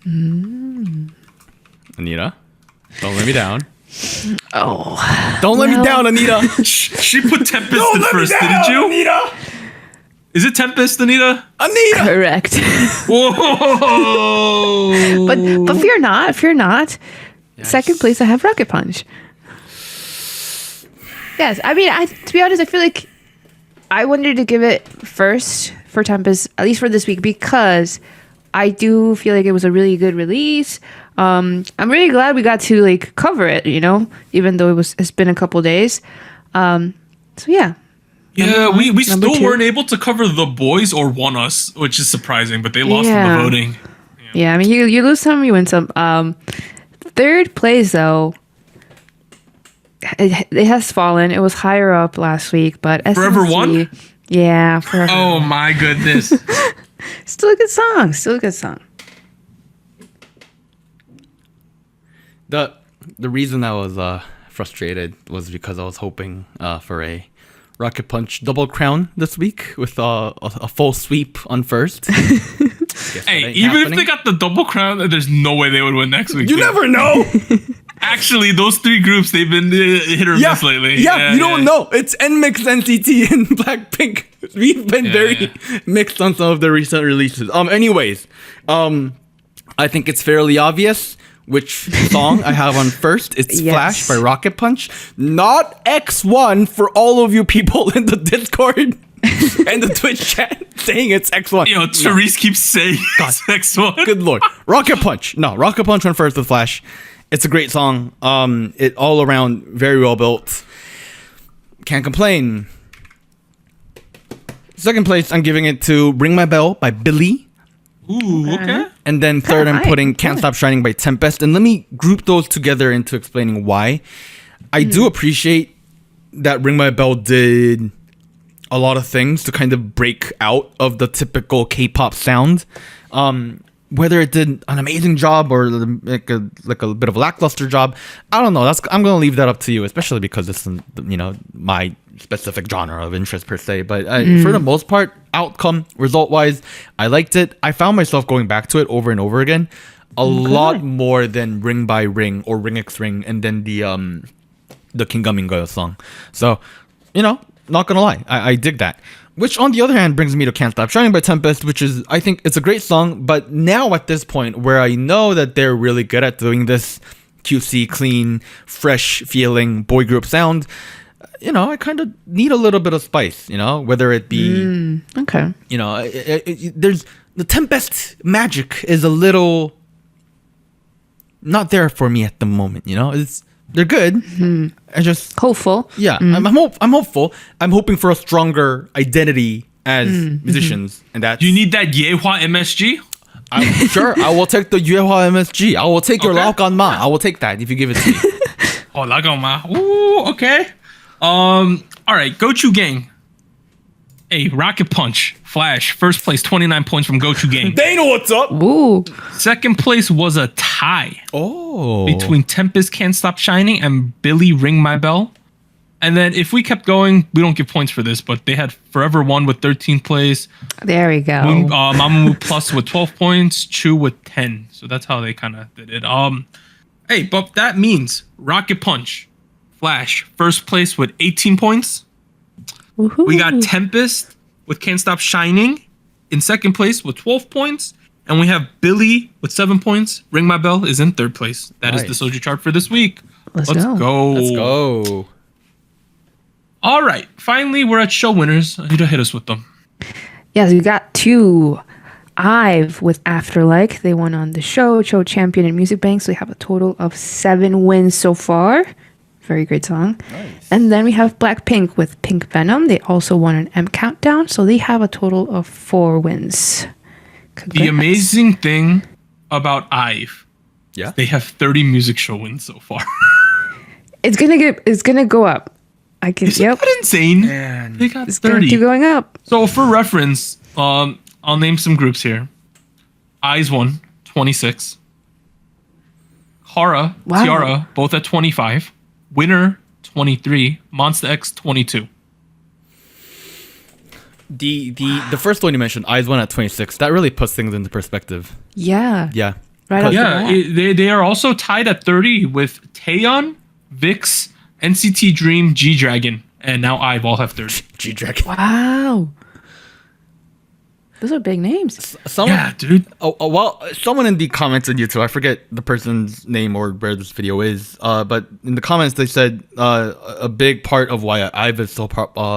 Anita, don't let me down. Oh. Don't let me down, Anita. She put Tempest in first, didn't you? Anita. Is it Tempest, Anita? Correct. Whoa! but fear not. Yes. 2nd place, I have Rocket Punch. Yes, I mean, to be honest, I feel like I wanted to give it first for Tempest, at least for this week, because I do feel like it was a really good release. I'm really glad we got to cover it, even though it's been a couple days. So yeah. Yeah, we Number still 2. weren't able to cover The Boys or Want Us, which is surprising, but they lost in the Yeah. voting. Yeah, I mean, you lose some, you win some. Third place, though, it has fallen. It was higher up last week, but Forever SNC One? Yeah, Forever Oh One. my goodness. Still a good song. Still a good song. The reason I was frustrated was because I was hoping for a Rocket Punch double crown this week with a full sweep on first. Hey, even if they got the double crown, there's no way they would win next week. you never know. Actually, those 3 groups, they've been hit or miss lately. Yeah, you don't know. It's NMIX, NCT, and Blackpink. We've been very mixed on some of the recent releases. Anyways, I think it's fairly obvious which song I have on first. It's Yes. Flash by Rocket Punch, not X1 for all of you people in the Discord and the Twitch chat saying it's X1. Yo, Therese keeps saying it's next one. Good lord. Rocket Punch. No, Rocket Punch went first with Flash. It's a great song. It all around very well built. Can't complain. Second place, I'm giving it to Ring My Bell by Billy. Ooh, okay. And then third, I'm high. putting Can't Stop Shining by Tempest. And let me group those together into explaining why. I do appreciate that Ring My Bell did a lot of things to kind of break out of the typical K-pop sound. Whether it did an amazing job or like a bit of a lackluster job, I don't know. I'm gonna leave that up to you, especially because this is my specific genre of interest per se. But for the most part, outcome result wise, I liked it. I found myself going back to it over and over again, a lot more than Ring by Ring or Ring X Ring, and then the Kingaminga song. So, not gonna lie, I dig that. Which, on the other hand, brings me to Can't Stop Shining by Tempest, which is, I think, it's a great song. But now at this point, where I know that they're really good at doing this QC, clean, fresh feeling boy group sound, I kind of need a little bit of spice. Whether it be, Okay. there's the Tempest magic is a little not there for me at the moment. They're good. I just Hopeful. yeah. I'm hopeful. I'm hoping for a stronger identity as musicians, and that You need that Yehua MSG? Sure, I will take the Yuehua MSG. I will take your Okay. Laogan Ma. I will take that if you give it to me. Oh, Lagoma. Ooh, okay. All right, Go Chuu Gang. Hey, Rocket Punch, Flash, first place, 29 points from Go Chuu Gang. They know what's up. Ooh. Second place was a tie Oh, between Tempest Can't Stop Shining and Billy Ring My Bell. And then if we kept going, we don't give points for this, but they had Forever One with 13th place, There we go. Mamamoo Plus with 12 points, Chuu with 10. So that's how they kind of did it. Hey, but that means Rocket Punch, Flash, first place with 18 points. Woohoo. We got Tempest with Can't Stop Shining in second place with 12 points. And we have Billy with 7 points. Ring My Bell is in third place. That is Nice. the Soju chart for this week. Let's Let's go. go. let's go. All right. Finally, we're at show winners. I need to hit us with them. Yes, we got 2. IVE with Afterlike. They won on the show champion and music bank. So we have a total of 7 wins so far. Very great song. Nice. And then we have Blackpink with Pink Venom. They also won an M Countdown. So they have a total of 4 wins. The Congrats. amazing thing about IVE, Yeah. they have 30 music show wins so far. It's gonna go up. I guess. Isn't Yep. that insane? Man. They got It's gonna 30. keep going up. So for reference, I'll name some groups here. Eyes 1, 26. Kara, Wow. Tiara, both at 25. Winner, 23. Monsta X, 22. The first one you mentioned, Eyes One at 26. That really puts things into perspective. Yeah. Yeah. Right off the Yeah, bat. they are also tied at 30 with Taeyeon, VIX, NCT Dream, G-Dragon, and now IVE all have 30. G-Dragon. Wow. Those are big names. Someone, Yeah, dude. well, someone in the comments on YouTube, I forget the person's name or where this video is, but in the comments they said a big part of why IVE is so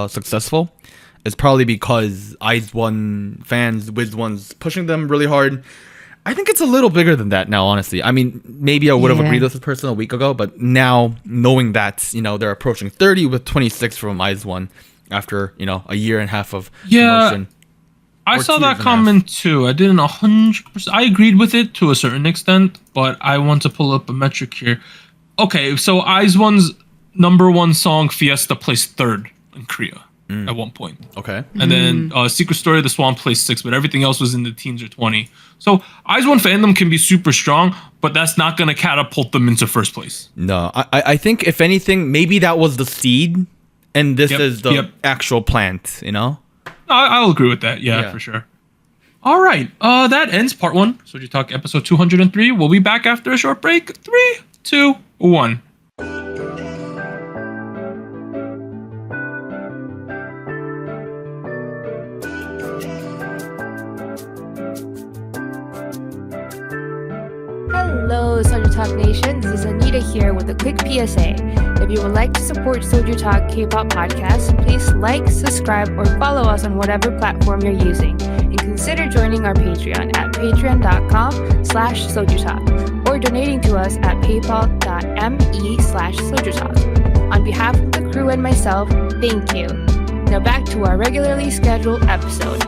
successful is probably because Eyes One fans, Wiz One's pushing them really hard. I think it's a little bigger than that now, honestly. I mean, maybe I would have Yeah. agreed with this person a week ago, but now knowing that, they're approaching 30 with 26 from Eyes One, after a year and a half of Yeah. promotion. I Or saw 2 that years and a half. comment too. I didn't 100%. I agreed with it to a certain extent, but I want to pull up a metric here. Okay, so IZ*ONE's number one song Fiesta placed third in Korea at one point. Okay. And then Secret Story of the Swan placed sixth, but everything else was in the teens or 20. So IZ*ONE fandom can be super strong, but that's not going to catapult them into first place. No, I think if anything, maybe that was the seed, and this is the actual plant. I'll agree with that. Yeah, for sure. All right. That ends part one. SojuTalk episode 203. We'll be back after a short break. 3, 2, 1. Hello, SojuTalk Nation. This is Anita here with a quick PSA. If you would like to support SojuTalk Kpop Podcast, please like, subscribe, or follow us on whatever platform you're using. And consider joining our Patreon at patreon.com/SojuTalk or donating to us at paypal.me/SojuTalk. On behalf of the crew and myself, thank you. Now back to our regularly scheduled episode.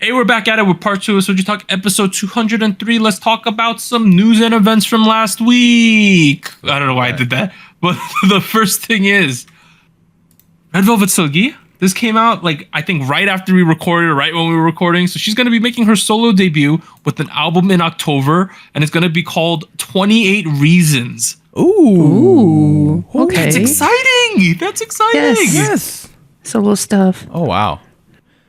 Hey, we're back at it with part two of SojuTalk episode 203. Let's talk about some news and events from last week. I don't know why I did that, but the first thing is Red Velvet Seulgi. This came out I think right after we recorded, right when we were recording. So she's going to be making her solo debut with an album in October, and it's going to be called 28 Reasons. Ooh. Okay. That's exciting. That's exciting. Yes. Solo stuff. Oh wow.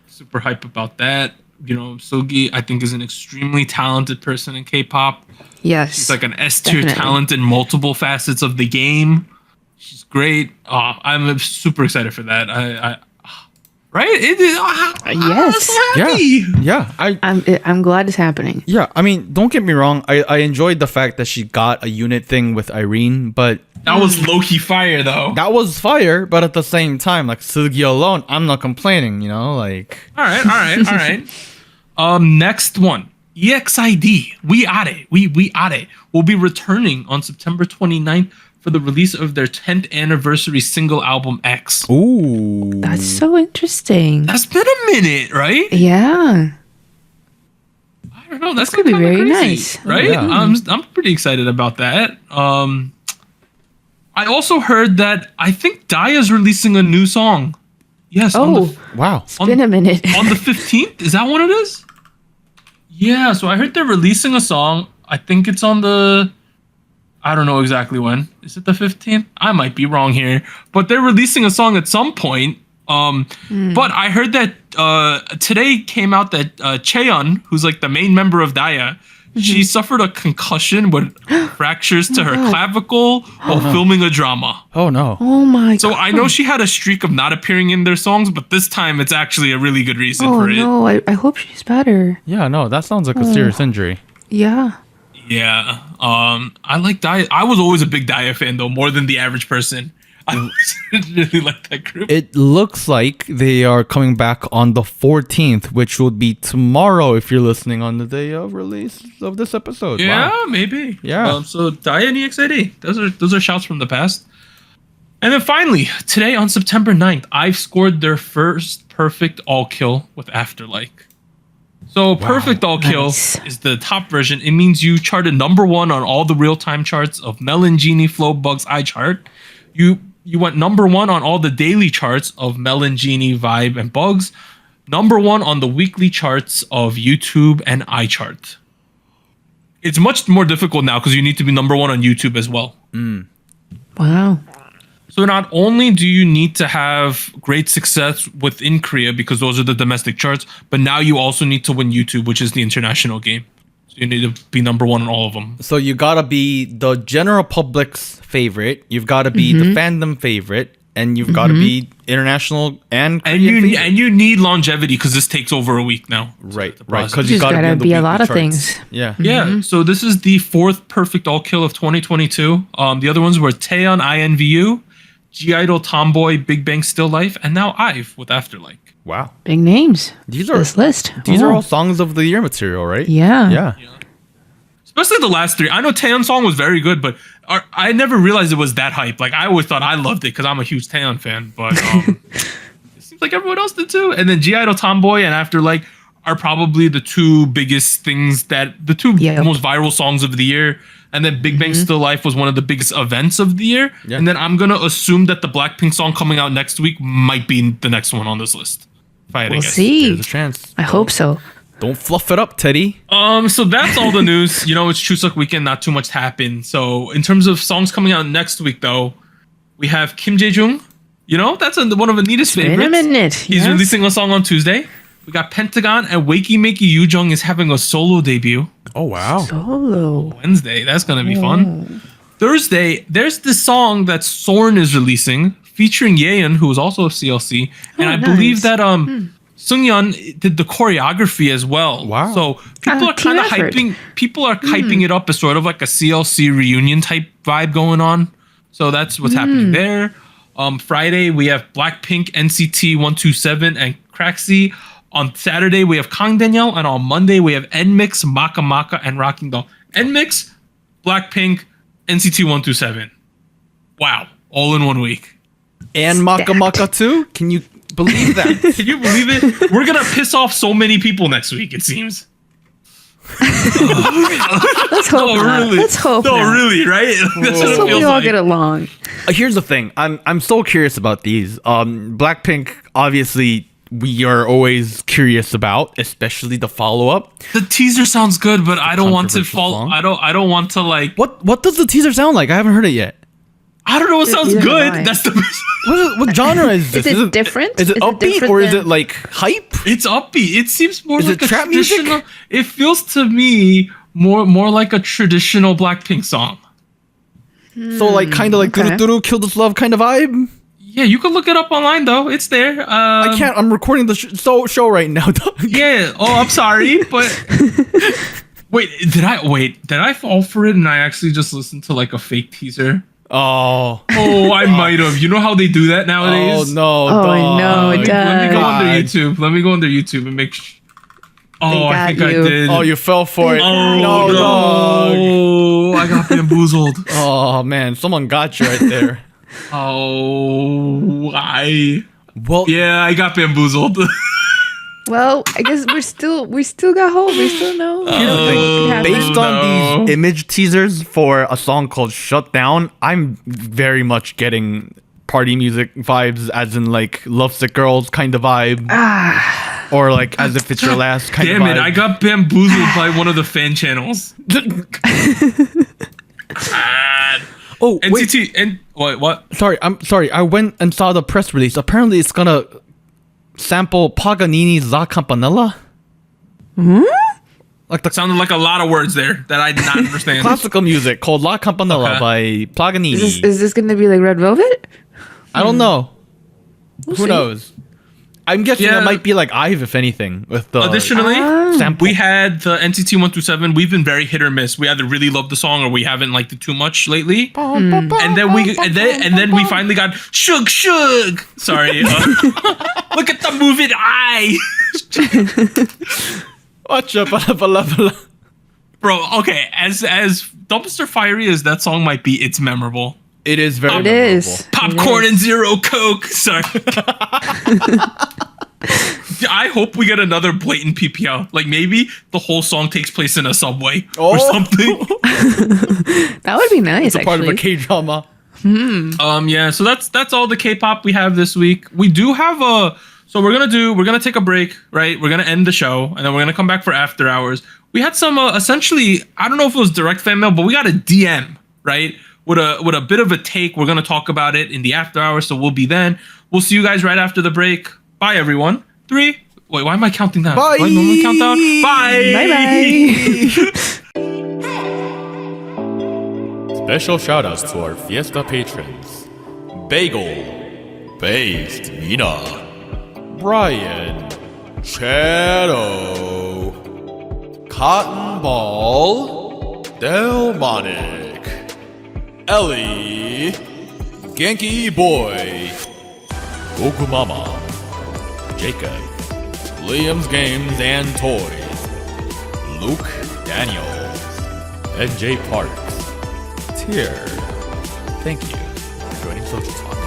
Super hype about that. Seulgi, I think, is an extremely talented person in K-pop. Yes. She's like an S-tier Definitely. talent in multiple facets of the game. She's great. I'm super excited for that. Right? It is. Yes. I'm happy. Yeah. I'm glad it's happening. Yeah. I mean, don't get me wrong. I enjoyed the fact that she got a unit thing with Irene, but That was low-key fire, though. that was fire. But at the same time, Seulgi alone, I'm not complaining. All right. Next one. EXID. We Are. We Are. Will be returning on September 29th for the release of their 10th anniversary single album X. Ooh. That's so interesting. That's been a minute, right? Yeah. I don't know. That's could be kinda very crazy, nice. right? Yeah. I'm pretty excited about that. I also heard that I think Daya's releasing a new song. Yes. Oh, Wow. it's been a minute. On the 15th? Is that what it is? Yeah, so I heard they're releasing a song. I think it's on the... I don't know exactly when. Is it the 15th? I might be wrong here. But they're releasing a song at some point. But I heard that today came out that Chaeyeon, who's the main member of Daya, she suffered a concussion with fractures to her clavicle while filming a drama. Oh no. Oh my god. So I know she had a streak of not appearing in their songs, but this time it's actually a really good reason Oh for it. no, I hope she's better. Yeah. No. That sounds like a serious injury. Yeah. Yeah. I like Daya. I was always a big Daya fan though, more than the average person. I really like that group. It looks like they are coming back on the 14th, which would be tomorrow if you're listening on the day of release of this episode. Yeah, Wow. maybe. Yeah. So Daya and EXID. Those are shouts from the past. And then finally, today on September 9th, I've scored their first perfect all kill with Afterlike. So perfect all kill Nice. is the top version. It means you charted number one on all the real-time charts of Melon, Genie, Flow, Bugs, iChart. You went number one on all the daily charts of Melon, Genie, Vibe, and Bugs. Number one on the weekly charts of YouTube and iChart. It's much more difficult now because you need to be number one on YouTube as well. Wow. So not only do you need to have great success within Korea because those are the domestic charts, but now you also need to win YouTube, which is the international game. So you need to be number one on all of them. So you gotta be the general public's favorite. You've gotta be the fandom favorite, and you've gotta be international and Korean favorite. You need longevity because this takes over a week now. Right. The Right. process. Because you Just gotta, gotta on the be a weekly lot of charts. things. Yeah. Yeah, so this is the fourth perfect all kill of 2022. The other ones were Taeyeon INVU, G-Idol Tomboy, Big Bang Still Life, and now IVE with Afterlike. Wow. Big names. These are This list. These are Oh. all songs of the year material, right? Yeah. Yeah. Especially the last three. I know Taeyeon song was very good, but I never realized it was that hype. Like I always thought I loved it because I'm a huge Taeyeon fan, but it seems like everyone else did too. And then G-Idol Tomboy and After Like are probably the two biggest things the two Yeah. most viral songs of the year. And then Big Bang Still Life was one of the biggest events of the year. Yeah. And then I'm gonna assume that the Blackpink song coming out next week might be the next one on this list. If I had to We'll guess. see. There's a chance. I hope so. Don't fluff it up, Teddy. So that's all the news. You know, it's Chuseok weekend, not too much happened. So in terms of songs coming out next week, though, we have Kim Jae-jung. You know, that's one of Anita's Been a favorites. minute. He's yes. releasing a song on Tuesday. We got Pentagon and Wakey Makey Yoojung is having a solo debut Oh, wow. Solo. Wednesday. That's gonna be fun. Thursday, there's this song that Sorn is releasing featuring Yeon, who is also a CLC, and Oh, I nice. believe that Sungyeon did the choreography as well. Wow. So people are team kind of effort. hyping it up as sort of like a CLC reunion type vibe going on. So that's what's happening there. Friday we have Blackpink, NCT 127, and Craxy. On Saturday we have Kang Daniel, and on Monday we have NMIX, Maka Maka, and Rocking Doll. NMIX, Blackpink, NCT 127. Wow, all in 1 week. And Maka Stacked. Maka too? Can you believe that? Can you believe it? We're gonna piss off so many people next week. It seems. Let's hope No, not. really. Let's hope No, not. really, right? That's what Let's it hope we feels all like. get along. Here's the thing. I'm so curious about these. Blackpink, obviously, we are always curious about, especially the follow up. The teaser sounds good, but I don't want to controversial fall. song. I don't want to like. What does the teaser sound like? I haven't heard it yet. I don't know what sounds Neither have I. good. That's the. What genre is this? Is it different? Is it Is it upbeat different or is than- it like hype? It's upbeat. It seems more Is like it a trap music? traditional. It feels to me more like a traditional Blackpink song. So like kind of like okay. Duru Kill This Love kind of vibe. Yeah, you can look it up online though. It's there. I can't. I'm recording the show right now. Dog. Yeah. Oh, I'm sorry, but wait. Did I fall for it and I actually just listened to like a fake teaser? Oh. Oh, I might have. You know how they do that Oh nowadays? no. Oh, dog. no, Let me go God. under YouTube. Let me go under YouTube and make sure. Oh, I got think I you. did. Oh, you fell for it. Oh, no, dog. no. I got bamboozled. Oh man, someone got you right there. Oh, Well, yeah, I got bamboozled. Well, I guess we still got hope. We still know. here's the thing. Yeah, Based no. on these image teasers for a song called Shut Down, I'm very much getting party music vibes, as in like Lovesick Girls kind of vibe. Or like as if it's your last kind Damn of it, vibe. I got bamboozled by one of the fan channels. God. Oh, wait. NCT and what? Sorry, I'm sorry. I went and saw the press release. Apparently, it's gonna sample Paganini's La Campanella. Like the Sounded like a lot of words there that I did not understand. classical music called La Campanella Okay. by Paganini. Is this going to be like Red Velvet? I don't know. Who see. knows? I'm guessing Yeah. it might be like IVE, if anything, with the Additionally, sample. we had the NCT 127. We've been very hit or miss. We either really love the song or we haven't liked it too much lately. And then we finally got Shug. Sorry, look at the moving eye, Watch out, blah, blah, blah. bro. Okay, as dumpster fiery as that song might be, it's memorable. It is very It memorable. is. Popcorn and zero Coke. Sorry. I hope we get another blatant PPL. Like maybe the whole song takes place in a subway or Oh. something. That would be nice, It's a part of a actually. K-drama. Yeah, so that's all the K-pop we have this week. We do have so we're gonna take a break, right? We're gonna end the show and then we're gonna come back for after hours. We had some essentially, I don't know if it was direct fan mail, but we got a DM, right? With a bit of a take. We're gonna talk about it in the after hours, so we'll be then. We'll see you guys right after the break. Bye everyone. 3. Wait, why am I counting down? Bye. Do I normally count down? Bye. Bye-bye. Special shoutouts to our Fiesta patrons: Bagel, Based, Mina, Brian, Shadow, Cotton Ball, Delmonic, Ellie, Genki Boy, Goku Mama, Jacob. Liam's Games and Toys, Luke Daniels. And Jay Parks. Tier. Thank you for joining SojuTalk.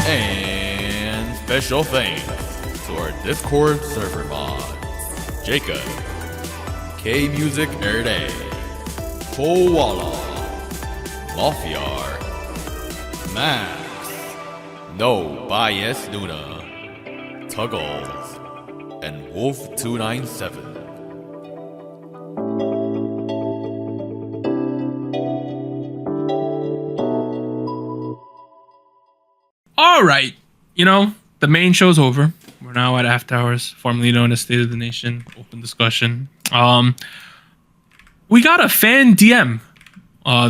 And special thanks to our Discord server mods, Jacob, K-Music Nerd, Koala, Mafiar, Max, No Bias Luna, Tuggles, and Wolf297. All right, the main show's over. We're now at Afterhours, formerly known as State of the Nation, open discussion. We got a fan DM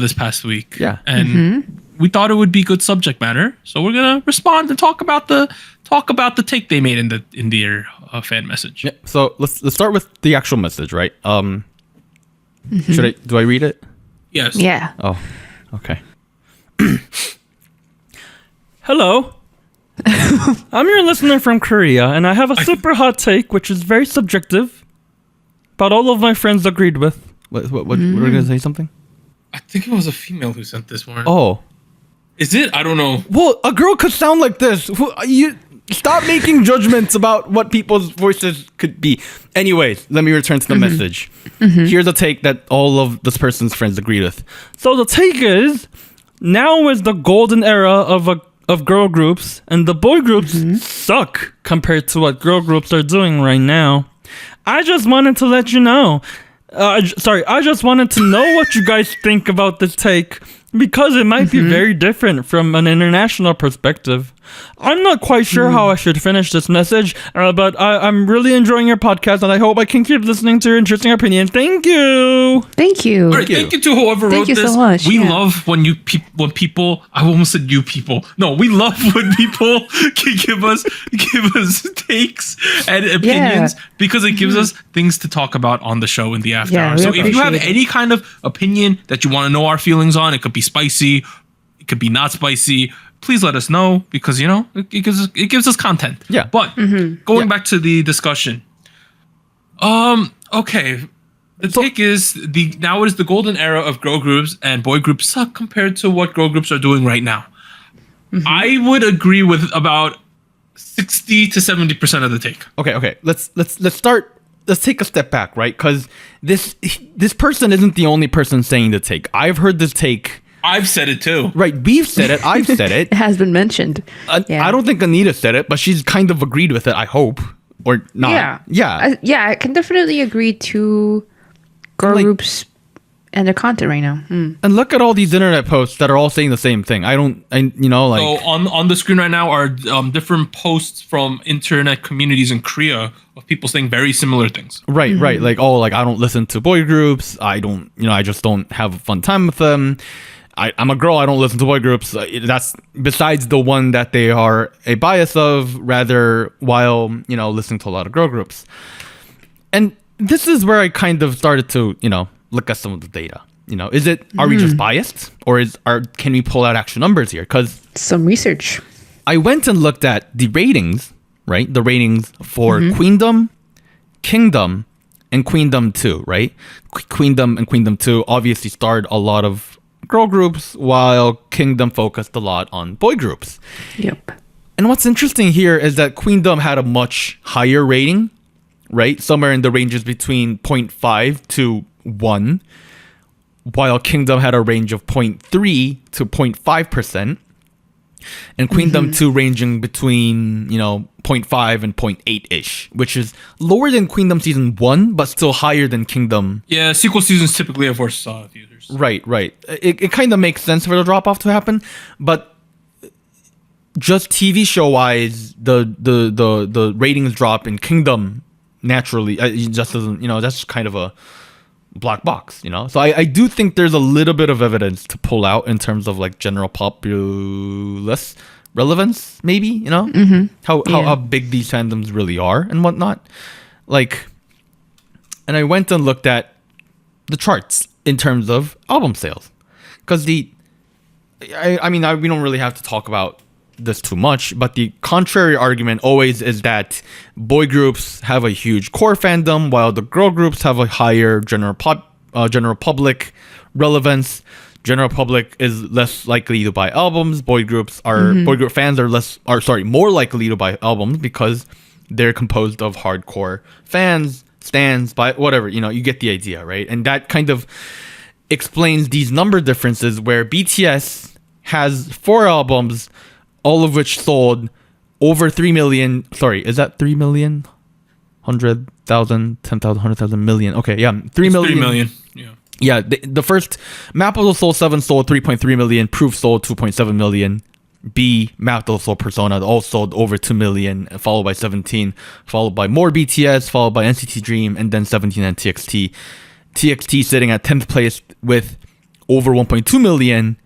this past week. Yeah. And we thought it would be good subject matter, so we're gonna respond and talk about the take they made in their fan message. Yeah. So let's start with the actual message, right? Do I read it? Yes. Yeah. Oh, okay. Hello. I'm your listener from Korea, and I have a super hot take, which is very subjective, but all of my friends agreed with. What were you gonna say something? I think it was a female who sent this one. Oh. Is it? I don't know. Well, a girl could sound like this. You stop making judgments about what people's voices could be. Anyways, let me return to the message. Here's a take that all of this person's friends agree with. So the take is, now is the golden era of girl groups, and the boy groups suck compared to what girl groups are doing right now. I just wanted to let you know. I just wanted to know what you guys think about this take, because it might be very different from an international perspective. I'm not quite sure how I should finish this message, but I'm really enjoying your podcast, and I hope I can keep listening to your interesting opinion. Thank you. Thank you. All right, thank you to whoever wrote you this. so much, We yeah. love when people. I almost said you people. No, we love when people can give us takes and opinions, because it gives us things to talk about on the show in the after Yeah, hours. we So if you have appreciate it. any kind of opinion that you want to know our feelings on, it could be spicy, it could be not spicy. Please let us know, because it gives us content. Yeah. But going back to the discussion. Okay. The take is now it is the golden era of girl groups, and boy groups suck compared to what girl groups are doing right now. I would agree with about 60 to 70% of the take. Okay. Let's start. Let's take a step back, right? Because this person isn't the only person saying the take. I've heard this take. I've said it too. Right, we've said it. I've said it. It has been mentioned. I don't think Anita said it, but she's kind of agreed with it, I hope. Or not. Yeah. I can definitely agree to girl groups and their content right now. And look at all these internet posts that are all saying the same thing. So on the screen right now are different posts from internet communities in Korea of people saying very similar things. Right. Like, I don't listen to boy groups. I just don't have a fun time with them. I'm a girl. I don't listen to boy groups. That's besides the one that they are a bias of, rather, while, listening to a lot of girl groups. And this is where I kind of started to, look at some of the data. Are we just biased, or can we pull out actual numbers here? Because Some research. I went and looked at the ratings, right? The ratings for Queendom, Kingdom, and Queendom 2, right? Queendom and Queendom 2 obviously starred a lot of girl groups, while Kingdom focused a lot on boy groups. Yep. And what's interesting here is that Queendom had a much higher rating, right? Somewhere in the ranges between 0.5 to 1, while Kingdom had a range of 0.3 to 0.5%. And Queendom 2 ranging between, 0.5 and 0.8-ish, which is lower than Queendom Season 1, but still higher than Kingdom. Yeah, sequel seasons typically have worse users. Right. It kind of makes sense for the drop-off to happen, but just TV show-wise, the ratings drop in Kingdom naturally, it just doesn't, that's kind of a black box, So I do think there's a little bit of evidence to pull out in terms of like general populace relevance, maybe, how big these fandoms really are and whatnot. Like, and I went and looked at the charts in terms of album sales, because we don't really have to talk about this too much, but the contrary argument always is that boy groups have a huge core fandom, while the girl groups have a higher general public relevance. General public is less likely to buy albums. Boy group fans are more likely to buy albums because they're composed of hardcore fans, stans, by whatever, you get the idea, right? And that kind of explains these number differences where BTS has 4 albums, all of which sold over 3 million. Sorry, is that 3 million? 100,000, 10,000, 100,000 million. Okay, yeah, 3 million. 3 million. Yeah. Yeah, the first Map of the Soul 7 sold 3.3 million, Proof sold 2.7 million, B, Map of the Soul Persona all sold over 2 million, followed by 17, followed by more BTS, followed by NCT Dream, and then 17 and TXT. TXT sitting at 10th place with over 1.2 million,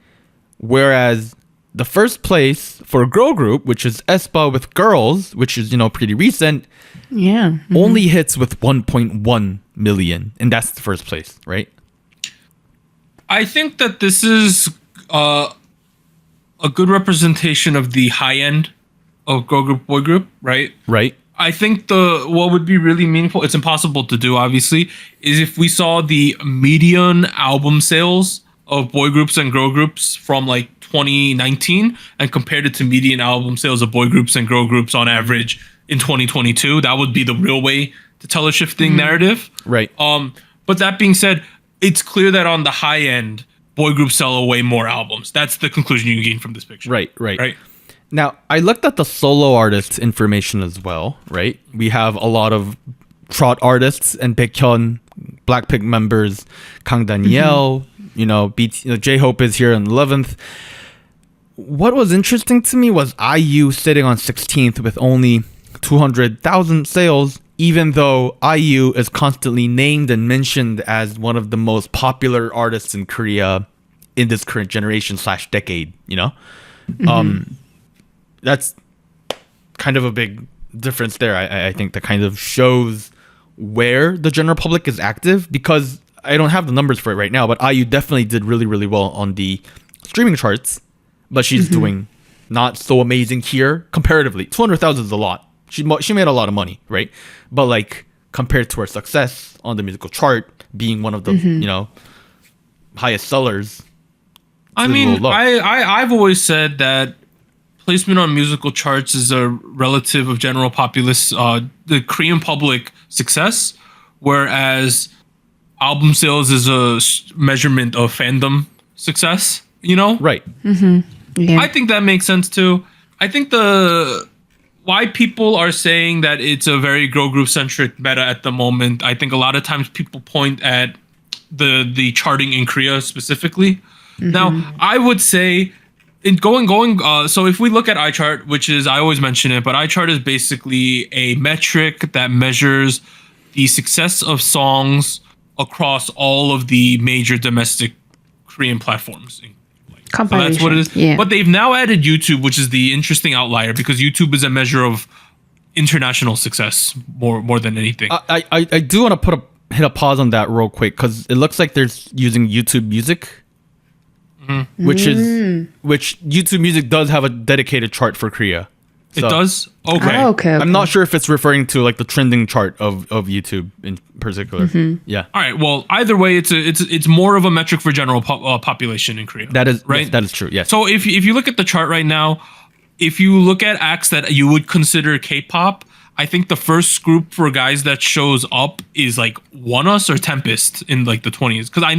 whereas the first place for a girl group, which is aespa with Girls, which is, pretty recent, only hits with 1.1 million, and that's the first place, right? I think that this is a good representation of the high end of girl group, boy group, right? Right. I think what would be really meaningful, it's impossible to do, obviously, is if we saw the median album sales of boy groups and girl groups from like 2019 and compared it to median album sales of boy groups and girl groups on average in 2022. That would be the real way to tell a shifting narrative. Right. But that being said, it's clear that on the high end, boy groups sell way more albums. That's the conclusion you gain from this picture. Right. Now, I looked at the solo artist information as well, right? We have a lot of trot artists and Baekhyun, Blackpink members, Kang Daniel, J-Hope is here on 11th. What was interesting to me was IU sitting on 16th with only 200,000 sales, even though IU is constantly named and mentioned as one of the most popular artists in Korea in this current generation / decade, That's kind of a big difference there. I think that kind of shows where the general public is active, because I don't have the numbers for it right now, but IU definitely did really, really well on the streaming charts, but she's doing not so amazing here comparatively. 200,000 is a lot. She made a lot of money, right? But like compared to her success on the musical chart, being one of the highest sellers. I mean, I've always said that placement on musical charts is a relative of general populace, the Korean public success, whereas album sales is a measurement of fandom success. Right. Yeah. I think that makes sense too. I think why people are saying that it's a very girl group centric meta at the moment, I think a lot of times people point at the charting in Korea specifically. Now, I would say so if we look at iChart, which is, I always mention it, but iChart is basically a metric that measures the success of songs across all of the major domestic Korean platforms. So that's what it is. Yeah. But they've now added YouTube, which is the interesting outlier, because YouTube is a measure of international success more than anything. I do want to hit a pause on that real quick, because it looks like they're using YouTube Music, which YouTube Music does have a dedicated chart for Korea. It does? Okay. Okay. I'm not sure if it's referring to like the trending chart of YouTube in particular. Yeah. All right. Well, either way, it's more of a metric for general population in Korea. That is right. Yes, that is true. Yes. So if you look at the chart right now, if you look at acts that you would consider K-pop, I think the first group for guys that shows up is like ONEUS or TEMPEST in like the 20s. Because I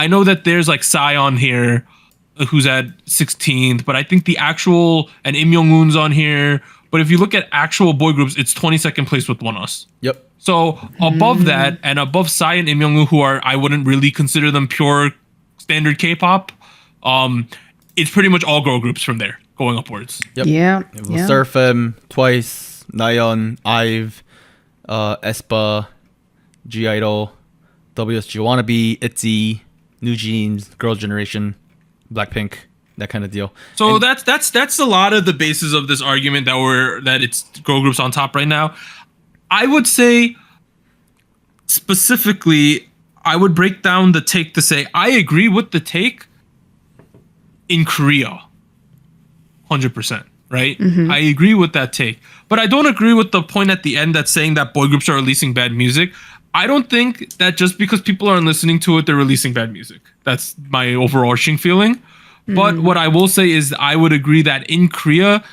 know that there's like Psy on here, who's at 16th, but I think the actual, and Im Young-un's on here. But if you look at actual boy groups, it's 22nd place with ONEUS. Yep. So above that, and above Psy and Im Young-un, who I wouldn't really consider them pure standard K-pop, it's pretty much all girl groups from there going upwards. Yep. Yeah. Surfm, Twice, Nayeon, IVE, aespa, G-Idol, WSG Wannabe, ITZY, New Jeans, Girls' Generation, Blackpink, that kind of deal. So that's a lot of the basis of this argument that it's girl groups on top right now. I would say specifically, I would break down the take to say I agree with the take in Korea, 100%. right? I agree with that take. But I don't agree with the point at the end that's saying that boy groups are releasing bad music. I don't think that just because people aren't listening to it, they're releasing bad music. That's my overarching feeling. But what I will say is I would agree that in Korea,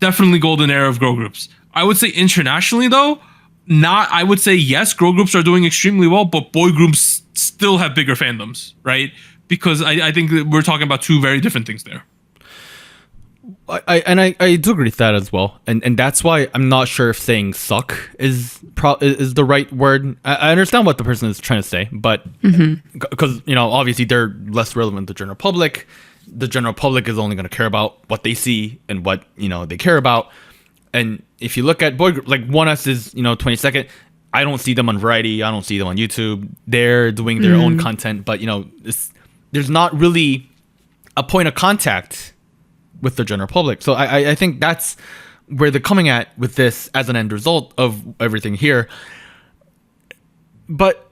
definitely golden era of girl groups. I would say internationally though, I would say yes, girl groups are doing extremely well, but boy groups still have bigger fandoms, right? Because I think that we're talking about two very different things there. I do agree with that as well, and that's why I'm not sure if saying suck is the right word. I understand what the person is trying to say, but because obviously they're less relevant to the general public. The general public is only going to care about what they see and what they care about. And if you look at boy group, like 1S is 22nd. I don't see them on Variety. I don't see them on YouTube. They're doing their own content, but there's not really a point of contact with the general public. So I think that's where they're coming at with this as an end result of everything here. But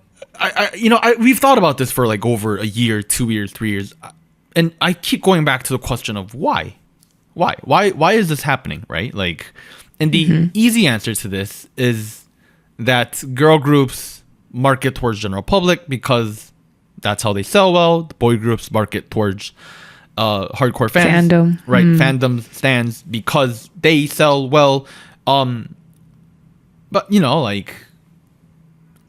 we've thought about this for like over a year, 2 years, 3 years, and I keep going back to the question of why is this happening, right? Like, and the easy answer to this is that girl groups market towards general public because that's how they sell well. The boy groups market towards hardcore fans, fandom, right? Fandom stands because they sell well. But like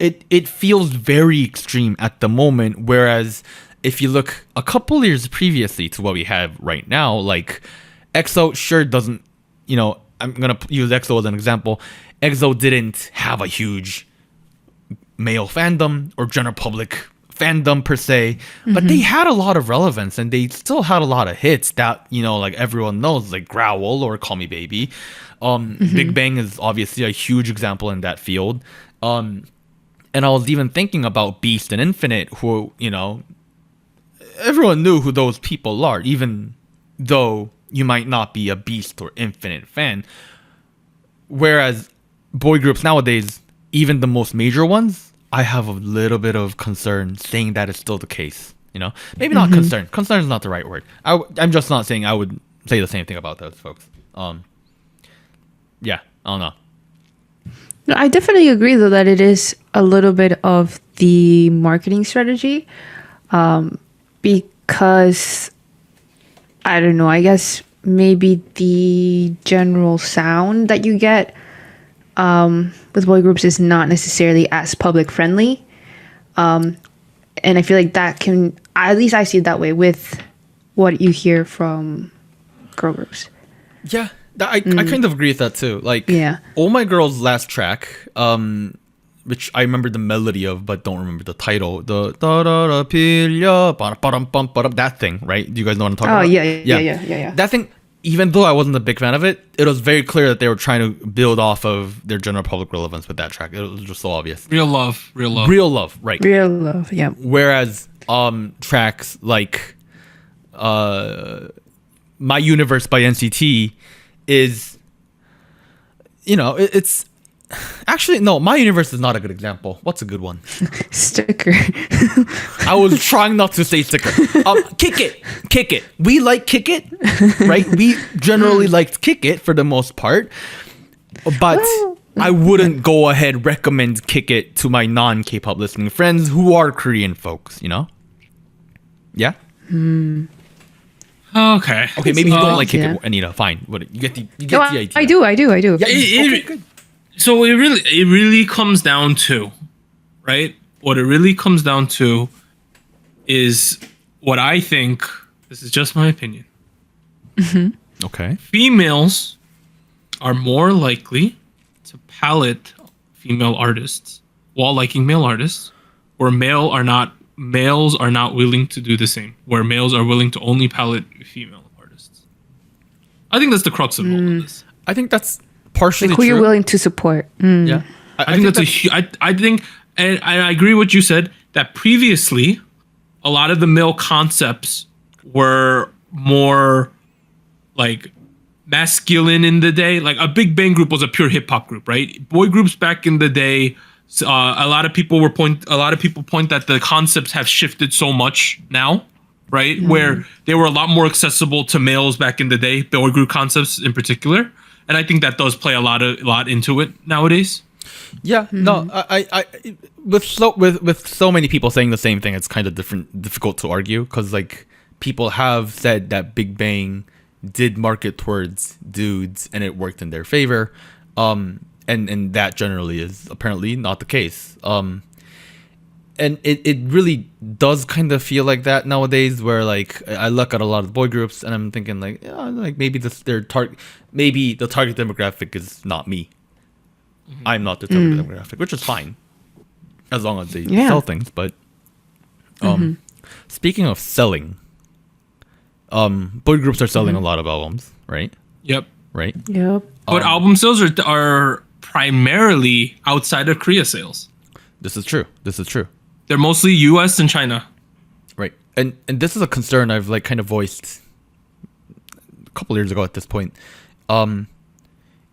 it feels very extreme at the moment. Whereas if you look a couple years previously to what we have right now, like EXO sure doesn't. I'm gonna use EXO as an example. EXO didn't have a huge male fandom or general public fandom per se, but they had a lot of relevance and they still had a lot of hits that like everyone knows, like Growl or Call Me Baby. Big Bang is obviously a huge example in that field. And I was even thinking about Beast and Infinite, who everyone knew who those people are, even though you might not be a Beast or Infinite fan. Whereas boy groups nowadays, even the most major ones, I have a little bit of concern saying that it's still the case. Maybe not concern. Concern is not the right word. I'm just not saying I would say the same thing about those folks. Yeah, I don't know. No, I definitely agree though that it is a little bit of the marketing strategy, because I don't know. I guess maybe the general sound that you get with boy groups is not necessarily as public friendly, and I feel like that can, at least I see it that way with what you hear from girl groups. Yeah, I kind of agree with that too. Like, yeah. Oh My Girl's last track, which I remember the melody of, but don't remember the title. The da da da pilya, that thing, right? Do you guys know what I'm talking about? Yeah. That thing. Even though I wasn't a big fan of it, it was very clear that they were trying to build off of their general public relevance with that track. It was just so obvious. Real love, right? Real love, yeah. Whereas tracks like My Universe by NCT is, it's actually, no, My Universe is not a good example. What's a good one? Sticker. I was trying not to say Sticker. Kick It. We like Kick It, right? We generally liked Kick It for the most part, but I wouldn't go ahead recommend Kick It to my non-K-pop listening friends who are Korean folks. Yeah. Okay. Okay, maybe you don't like Kick yeah. It, Anita. Fine. What you get the idea. I do. Yeah, Good. So it really comes down to, right? What it really comes down to is what I think. This is just my opinion. Okay. Females are more likely to palette female artists while liking male artists, or males are not willing to do the same, where males are willing to only palette female artists. I think that's the crux of all of this. I think that's partially Like who true. you're willing to support. Yeah. I think that's I think, and I agree with what you said, that previously a lot of the male concepts were more like masculine in the day. Like a Big Bang group was a pure hip hop group, right? Boy groups back in the day, a lot of people point that the concepts have shifted so much now, right? Where they were a lot more accessible to males back in the day, boy group concepts in particular. And I think that does play a lot into it nowadays. Yeah, no, I with so many people saying the same thing, it's kind of difficult to argue because like people have said that Big Bang did market towards dudes and it worked in their favor, and that generally is apparently not the case. And it really does kind of feel like that nowadays, where like I look at a lot of boy groups and I'm thinking like, yeah, like maybe maybe the target demographic is not me. I'm not the target demographic, which is fine as long as they sell things. But speaking of selling, boy groups are selling a lot of albums, right? Yep. Right. Yep. But album sales are primarily outside of Korea sales. This is true. They're mostly US and China. Right. And this is a concern I've like kind of voiced a couple years ago at this point.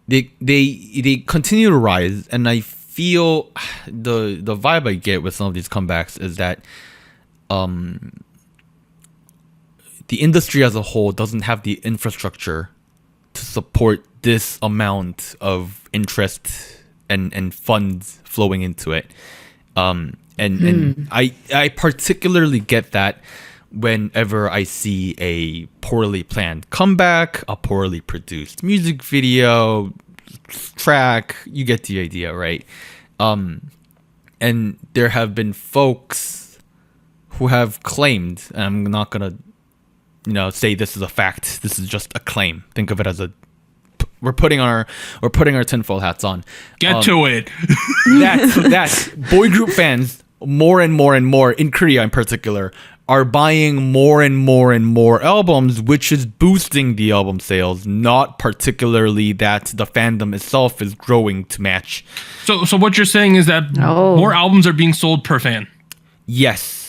They continue to rise, and I feel the vibe I get with some of these comebacks is that the industry as a whole doesn't have the infrastructure to support this amount of interest and funds flowing into it. And I particularly get that whenever I see a poorly planned comeback, a poorly produced music video, track, you get the idea, right? And there have been folks who have claimed, and I'm not gonna, say this is a fact. This is just a claim. Think of it as we're putting our tinfoil hats on. Get to it. That's boy group fans more and more and more in Korea in particular are buying more and more albums, which is boosting the album sales, not particularly that the fandom itself is growing to match. So what you're saying is that more albums are being sold per fan. Yes.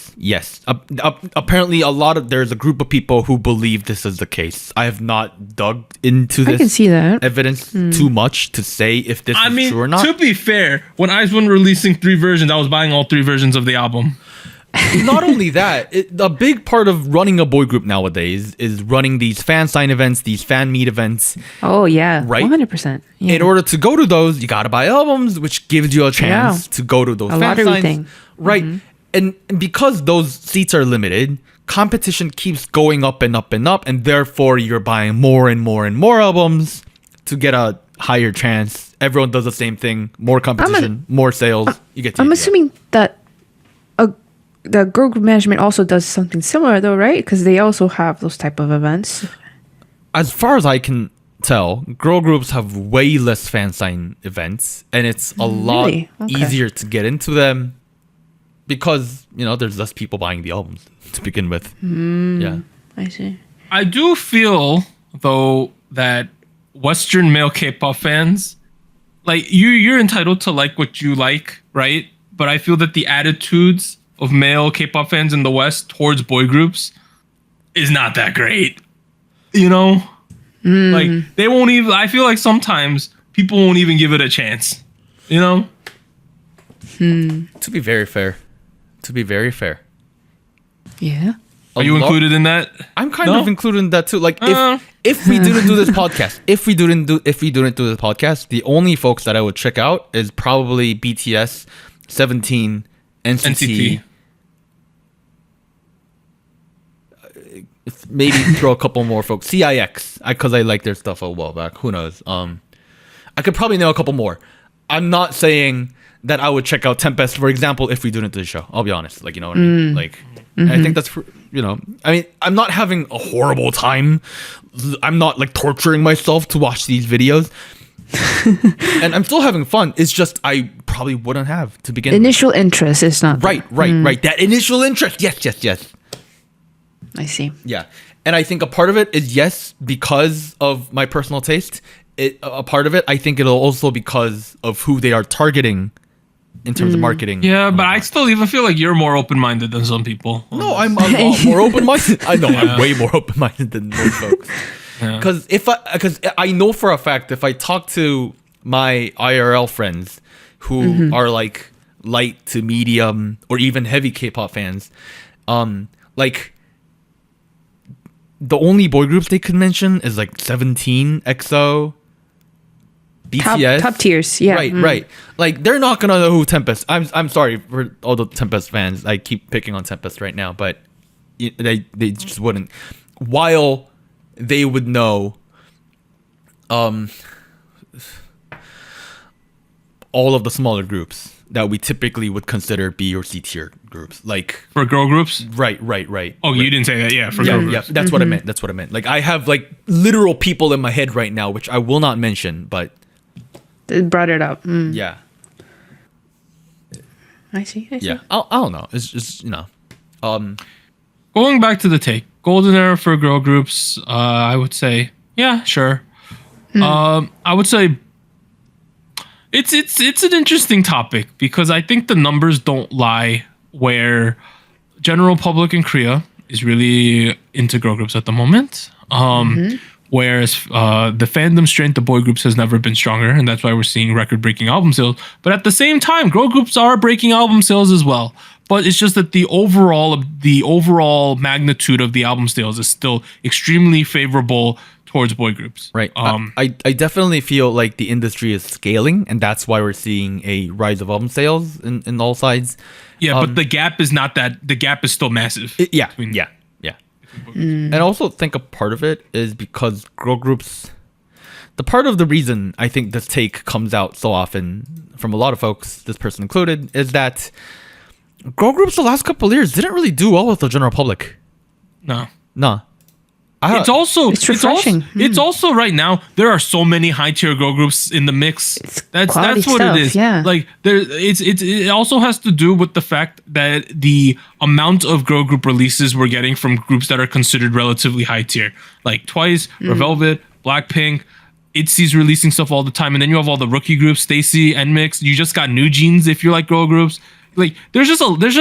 Apparently, there's a group of people who believe this is the case. I have not dug into this I can see that. evidence too much to say if this is true or not. To be fair, when IZ*ONE releasing 3 versions, I was buying all 3 versions of the album. Not only that, a big part of running a boy group nowadays is running these fan sign events, these fan meet events. Oh, yeah. Right? 100%. Yeah. In order to go to those, you got to buy albums, which gives you a chance to go to those fan lottery signs. thing. Right. And because those seats are limited, competition keeps going up and up and up, and therefore you're buying more and more albums to get a higher chance. Everyone does the same thing. More competition, more sales. You get the I'm idea. assuming that the girl group management also does something similar, though, right? Because they also have those type of events. As far as I can tell, girl groups have way less fan sign events, and it's a lot easier to get into them because there's less people buying the albums to begin with. Yeah, I see. I do feel though that Western male K-pop fans, like you're entitled to like what you like, right? But I feel that the attitudes of male K-pop fans in the West towards boy groups is not that great. Like they won't even. I feel like sometimes people won't even give it a chance. To be very fair. Yeah. Are you included in that? I'm kind of included in that too. Like if we didn't do this podcast, if we didn't do this podcast, the only folks that I would check out is probably BTS, 17, NCT. Maybe throw a couple more folks. CIX, because I like their stuff a while back. Who knows? I could probably know a couple more. I'm not saying that I would check out Tempest, for example, if we didn't do the show. I'll be honest. Like, what I mean? Like, I think that's, I mean, I'm not having a horrible time. I'm not like torturing myself to watch these videos. And I'm still having fun. It's just I probably wouldn't have to begin Initial interest is not there. Right. That initial interest. Yes. I see. Yeah. And I think a part of it is, yes, because of my personal taste. A part of it, I think it'll also because of who they are targeting in terms of marketing. Yeah, but I still even feel like you're more open-minded than some people. No, I'm a lot more open-minded. I know I'm way more open-minded than most folks. Because I know for a fact if I talk to my IRL friends who are like light to medium or even heavy K-pop fans, like the only boy groups they could mention is like 17, EXO, BTS. Top tiers, yeah. Right. Like they're not gonna know who Tempest. I'm sorry for all the Tempest fans. I keep picking on Tempest right now, but they just wouldn't. While they would know, all of the smaller groups that we typically would consider B or C tier groups, like For girl groups? right. Oh, you didn't say that. Yeah, for girl Yeah, groups. that's what I meant. That's what I meant. Like I have like literal people in my head right now, which I will not mention, but It brought it up. yeah. I see. Yeah, I don't know. It's just Going back to the take, golden era for girl groups, I would say, yeah, sure. I would say it's an interesting topic because I think the numbers don't lie. Where general public in Korea is really into girl groups at the moment, whereas the fandom strength of boy groups has never been stronger, and that's why we're seeing record-breaking album sales. But at the same time, girl groups are breaking album sales as well. But it's just that the overall magnitude of the album sales is still extremely favorable towards boy groups. right. I definitely feel like the industry is scaling, and that's why we're seeing a rise of album sales in all sides. Yeah, but the gap is not that. The gap is still massive. Yeah. between- And I also think a part of it is because girl groups. The part of the reason I think this take comes out so often from a lot of folks, this person included, is that girl groups the last couple of years didn't really do well with the general public. No. Nah. It's also It's refreshing. It's also right now there are so many high tier girl groups in the mix. That's quality what stuff, it is. yeah. Like it also has to do with the fact that the amount of girl group releases we're getting from groups that are considered relatively high tier, like Twice, Red Velvet, Blackpink. ITZY's releasing stuff all the time, and then you have all the rookie groups, Stacy, NMIX. You just got New Jeans if you like girl groups. Like there's just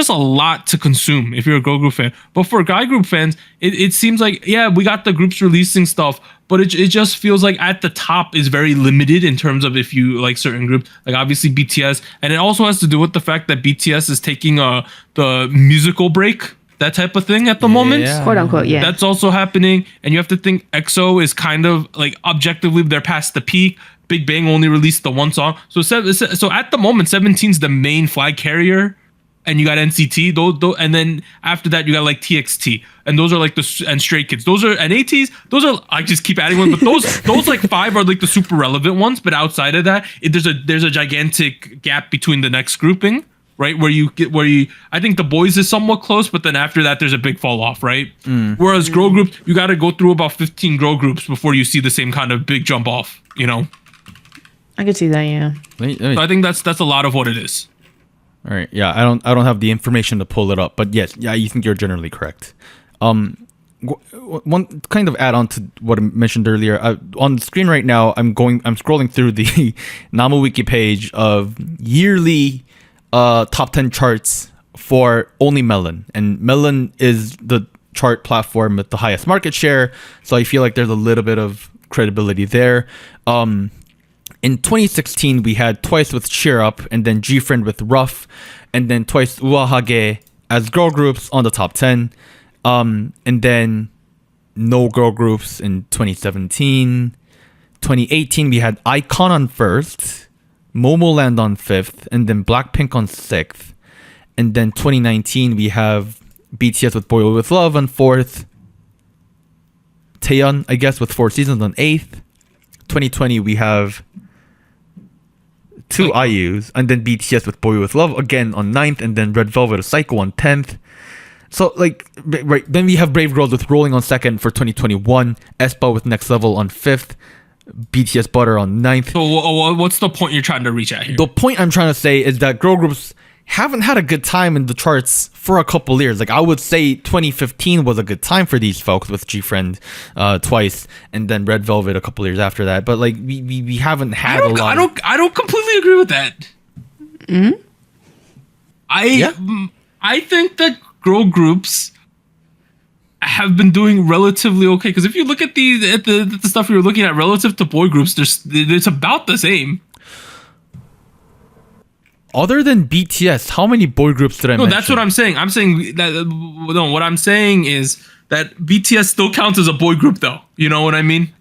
a lot to consume if you're a girl group fan. But for guy group fans, it seems like we got the groups releasing stuff, but it just feels like at the top is very limited in terms of if you like certain groups, like obviously BTS, and it also has to do with the fact that BTS is taking the musical break, that type of thing at the moment. Quote unquote, yeah. That's also happening, and you have to think EXO is kind of like objectively they're past the peak. Big Bang only released the one song, so at the moment 17's the main flag carrier, and you got NCT, those, and then after that you got like TXT, and those are like and Stray Kids, those are and ATs, those are I just keep adding one, but those like five are like the super relevant ones, but outside of that, there's a gigantic gap between the next grouping. Right, where you I think the boys is somewhat close, but then after that there's a big fall off, right? Whereas girl groups, you got to go through about 15 girl groups before you see the same kind of big jump off, you know. I could see that, yeah. Let me- So I think that's a lot of what it is. All right. Yeah, I don't have the information to pull it up, but yes, yeah, you think you're generally correct. One kind of add on to what I mentioned earlier. On the screen right now, I'm scrolling through the Mamamoo wiki page of yearly top 10 charts for only Melon, and Melon is the chart platform with the highest market share, so I feel like there's a little bit of credibility there. In 2016, we had Twice with Cheer Up, and then G-Friend with Rough, and then Twice Uahage as girl groups on the top 10. And then no girl groups in 2017. 2018, we had Icon on first, Momoland on fifth, and then Blackpink on sixth. And then 2019, we have BTS with Boy With Love on fourth. Taeyeon, I guess, with 4 seasons on eighth. 2020, we have two IUs, and then BTS with Boy With Love again on 9th, and then Red Velvet of Psycho on 10th. So, like, right, then we have Brave Girls with Rolling on 2nd for 2021, aespa with Next Level on 5th, BTS Butter on 9th. So what's the point you're trying to reach at here? The point I'm trying to say is that girl groups haven't had a good time in the charts for a couple years. Like, I would say 2015 was a good time for these folks with G-Friend Twice, and then Red Velvet a couple years after that. But like, we haven't had a lot. I don't completely agree with that. I think that girl groups have been doing relatively okay, because if you look at the stuff you're looking at relative to boy groups, it's about the same. Other than BTS, how many boy groups did I mention? No, that's what I'm saying. I'm saying that what I'm saying is that BTS still counts as a boy group, though. You know what I mean?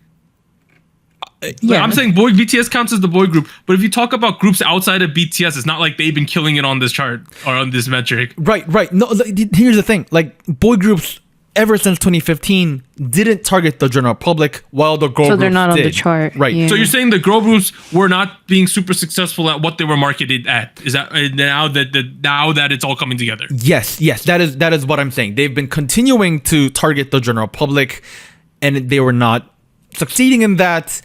Yeah. I'm saying BTS counts as the boy group, but if you talk about groups outside of BTS, it's not like they've been killing it on this chart or on this metric. Right. No, here's the thing. Like, boy groups ever since 2015 didn't target the general public, while the girl groups they're not on the did. chart. Right. Yeah. So you're saying the girl groups were not being super successful at what they were marketed at? Is that now that it's all coming together? Yes, that is what I'm saying. They've been continuing to target the general public, and they were not succeeding in that.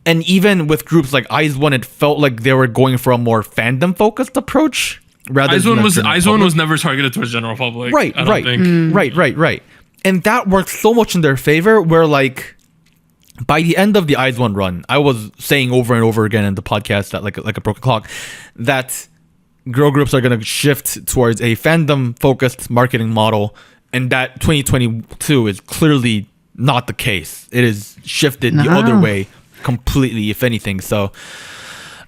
And even with groups like IZ*ONE, it felt like they were going for a more fandom focused approach rather than IZ*ONE was never targeted towards general public. Right. I don't think. Right. And that worked so much in their favor, where like by the end of the IZ*ONE run, I was saying over and over again in the podcast that like a broken clock, that girl groups are going to shift towards a fandom focused marketing model, and that 2022 is clearly not the case. It is shifted the other way completely, if anything. So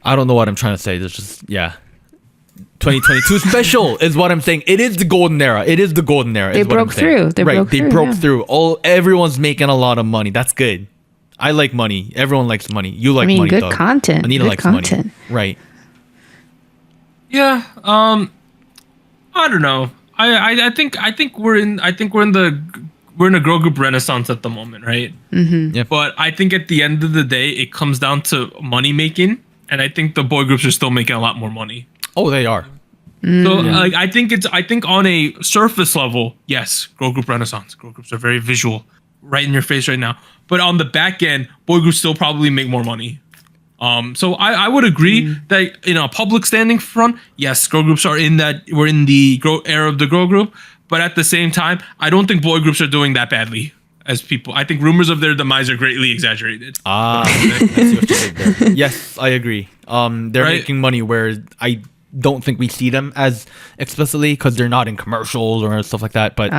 I don't know what I'm trying to say. There's just 2022 special is what I'm saying. It is the golden era. They broke through. They broke through. Everyone's making a lot of money. That's good. I like money. Everyone likes money. You like money. Good though. content. Anita Good likes content. money. Right. Yeah. I don't know. I think we're in a girl group renaissance at the moment, right? Mm-hmm. Yeah. But I think at the end of the day, it comes down to money making, and I think the boy groups are still making a lot more money. Oh, they are. So like, I think on a surface level, yes, girl group renaissance. Girl groups are very visual, right in your face right now. But on the back end, boy groups still probably make more money. So I would agree that in a public standing front, yes, girl groups are we're in the era of the girl group. But at the same time, I don't think boy groups are doing that badly as people. I think rumors of their demise are greatly exaggerated. I see what you did there. Yes, I agree. They're making money where I don't think we see them as explicitly, because they're not in commercials or stuff like that. But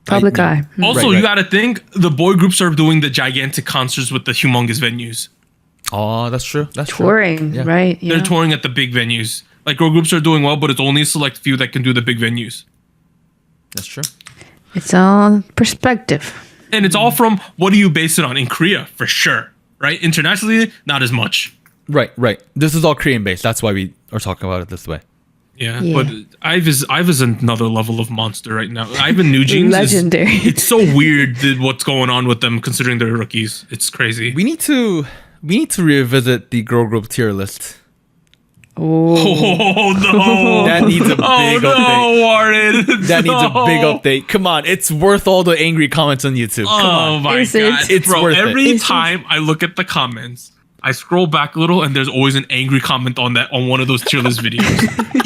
public eye. Also, you got to think the boy groups are doing the gigantic concerts with the humongous venues. Oh, that's true. That's touring, true. right? Yeah. They're touring at the big venues. Like, girl groups are doing well, but it's only a select few that can do the big venues. That's true. It's all perspective. And it's all from, what do you base it on? In Korea, for sure. Right? Internationally, not as much. Right. This is all Korean based. That's why we are talking about it this way. Yeah. But Ive is another level of monster right now. Ivan Nugent legendary. It's so weird what's going on with them, considering they're rookies. It's crazy. We need to revisit the girl group tier list. Oh no! That needs a big update. Warren. That needs a big update. Come on, it's worth all the angry comments on YouTube. Come on. My Is god! it? It's Bro, worth it. every time I look at the comments, I scroll back a little, and there's always an angry comment on one of those tier list videos.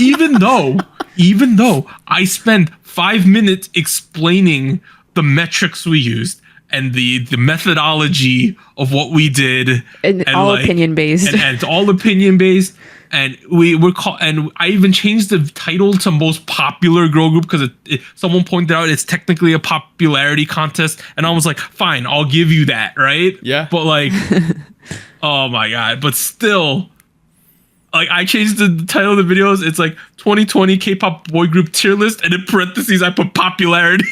even though I spend 5 minutes explaining the metrics we used and the methodology of what we did, And all opinion based. and it's all opinion based. And and I even changed the title to most popular girl group because someone pointed out it's technically a popularity contest, and I was like, fine, I'll give you that, right? Yeah. But like, oh my god! But still, like, I changed the title of the videos. It's like 2020 K-pop boy group tier list, and in parentheses I put popularity.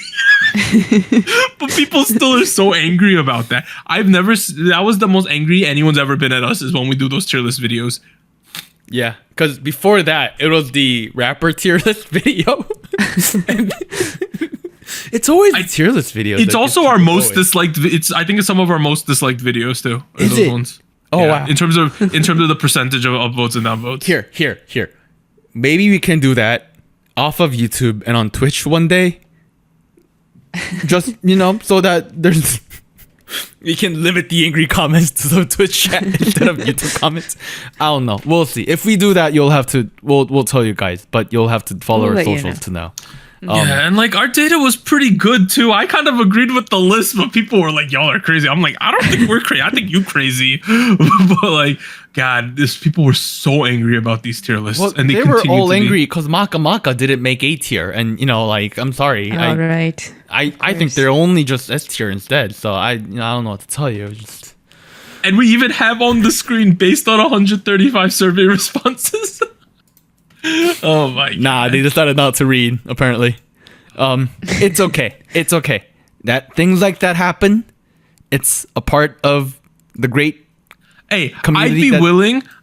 But people still are so angry about that. That was the most angry anyone's ever been at us, is when we do those tier list videos. Yeah, because before that, it was the rapper tier list video. It's always the tier list video. It's also our most disliked. I think it's some of our most disliked videos too. Is those it? Ones. Oh, wow. In terms of the percentage of votes and non-votes. Here. Maybe we can do that off of YouTube and on Twitch one day. Just, so that there's... We can limit the angry comments to the Twitch chat instead of YouTube comments. I don't know. We'll see. If we do that, you'll have to... We'll tell you guys, but you'll have to follow our socials to know. Yeah, and like, our data was pretty good too. I kind of agreed with the list, but people were like, y'all are crazy. I'm like, I don't think we're crazy. I think you crazy. But like, God, people were so angry about these tier lists. Well, and they were all angry because Maka didn't make A tier. And, I'm sorry. All right. I think they're only just S tier instead. So I don't know what to tell you. Just... And we even have on the screen, based on 135 survey responses. Oh my god. Nah, they decided not to read, apparently. It's okay. that things like that happen. It's a part of the great. Hey, Community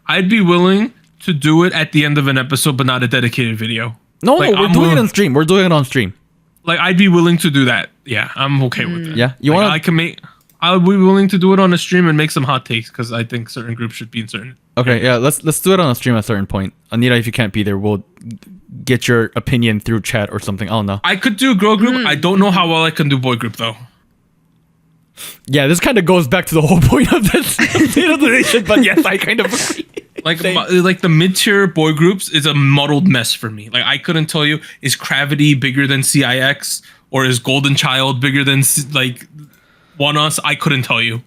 I'd be willing to do it at the end of an episode, but not a dedicated video. No, Like, we're I'm doing it willing- on stream. We're doing it on stream. Like, I'd be willing to do that. Yeah, I'm okay with that. Yeah, you Like, want? I can make. I would be willing to do it on a stream and make some hot takes because I think certain groups should be in certain. Okay, yeah. Let's do it on a stream at a certain point. Anita, if you can't be there, we'll get your opinion through chat or something. I don't know. I could do girl group. I don't know how well I can do boy group though. Yeah, this kind of goes back to the whole point of this donation, but yes, I kind of agree. Like the mid tier boy groups is a muddled mess for me. Like I couldn't tell you, is Gravity bigger than CIX or is Golden Child bigger than like One Us? I couldn't tell you.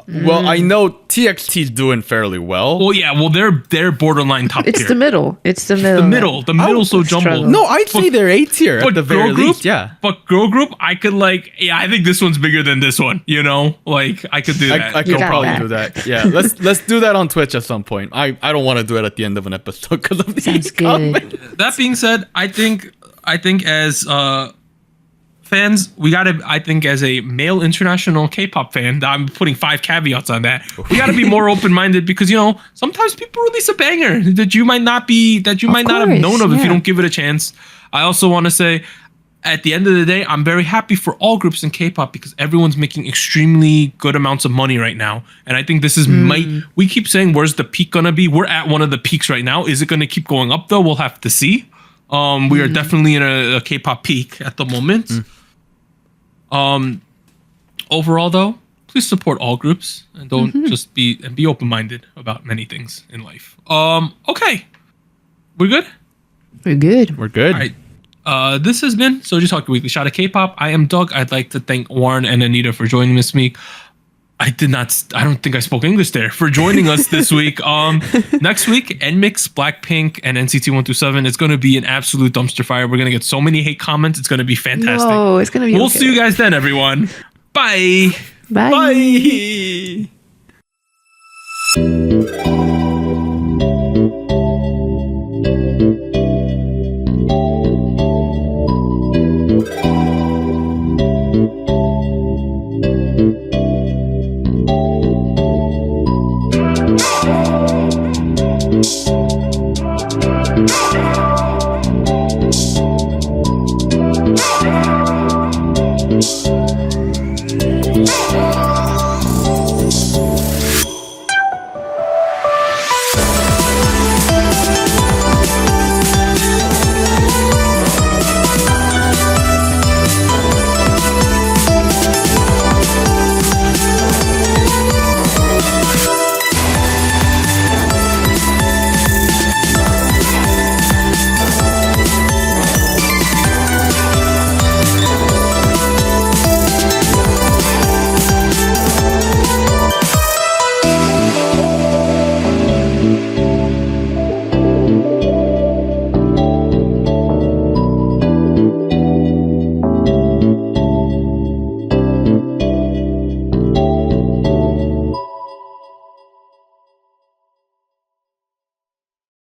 Well, I know TXT's doing fairly well. Well, yeah. Well, they're borderline top It's tier. the middle. It's the middle. The middle's so jumbled. struggle. No, I'd say they're A tier at But the very girl group, least. Yeah, But girl group, I could like, yeah, I think this one's bigger than this one. You know, like I could do that. I You could got probably that. do that. Yeah, let's do that on Twitch at some point. I don't want to do it at the end of an episode because of these Sounds good. comments. That being said, I think as fans, we gotta. I think as a male international K-pop fan, I'm putting 5 caveats on that. We gotta be more open-minded because sometimes people release a banger that you might not have course, known of if you yeah. don't give it a chance. I also want to say, at the end of the day, I'm very happy for all groups in K-pop because everyone's making extremely good amounts of money right now, and I think this is we keep saying where's the peak gonna be? We're at one of the peaks right now. Is it gonna keep going up though? We'll have to see. We are definitely in a K-pop peak at the moment. Overall though, please support all groups and don't just be open-minded about many things in life. Okay. We're good? We're good. We're good. All right. This has been SojuTalk Weekly Shot of K-pop. I am Doug. I'd like to thank Warren and Anita for joining this week. I don't think I spoke English there, for joining us this week. Next week, NMIX, Blackpink, and NCT 127. It's going to be an absolute dumpster fire. We're going to get so many hate comments. It's going to be fantastic. No, it's gonna be. We'll okay. see you guys then, everyone. Bye. Bye. Bye. We'll be right back.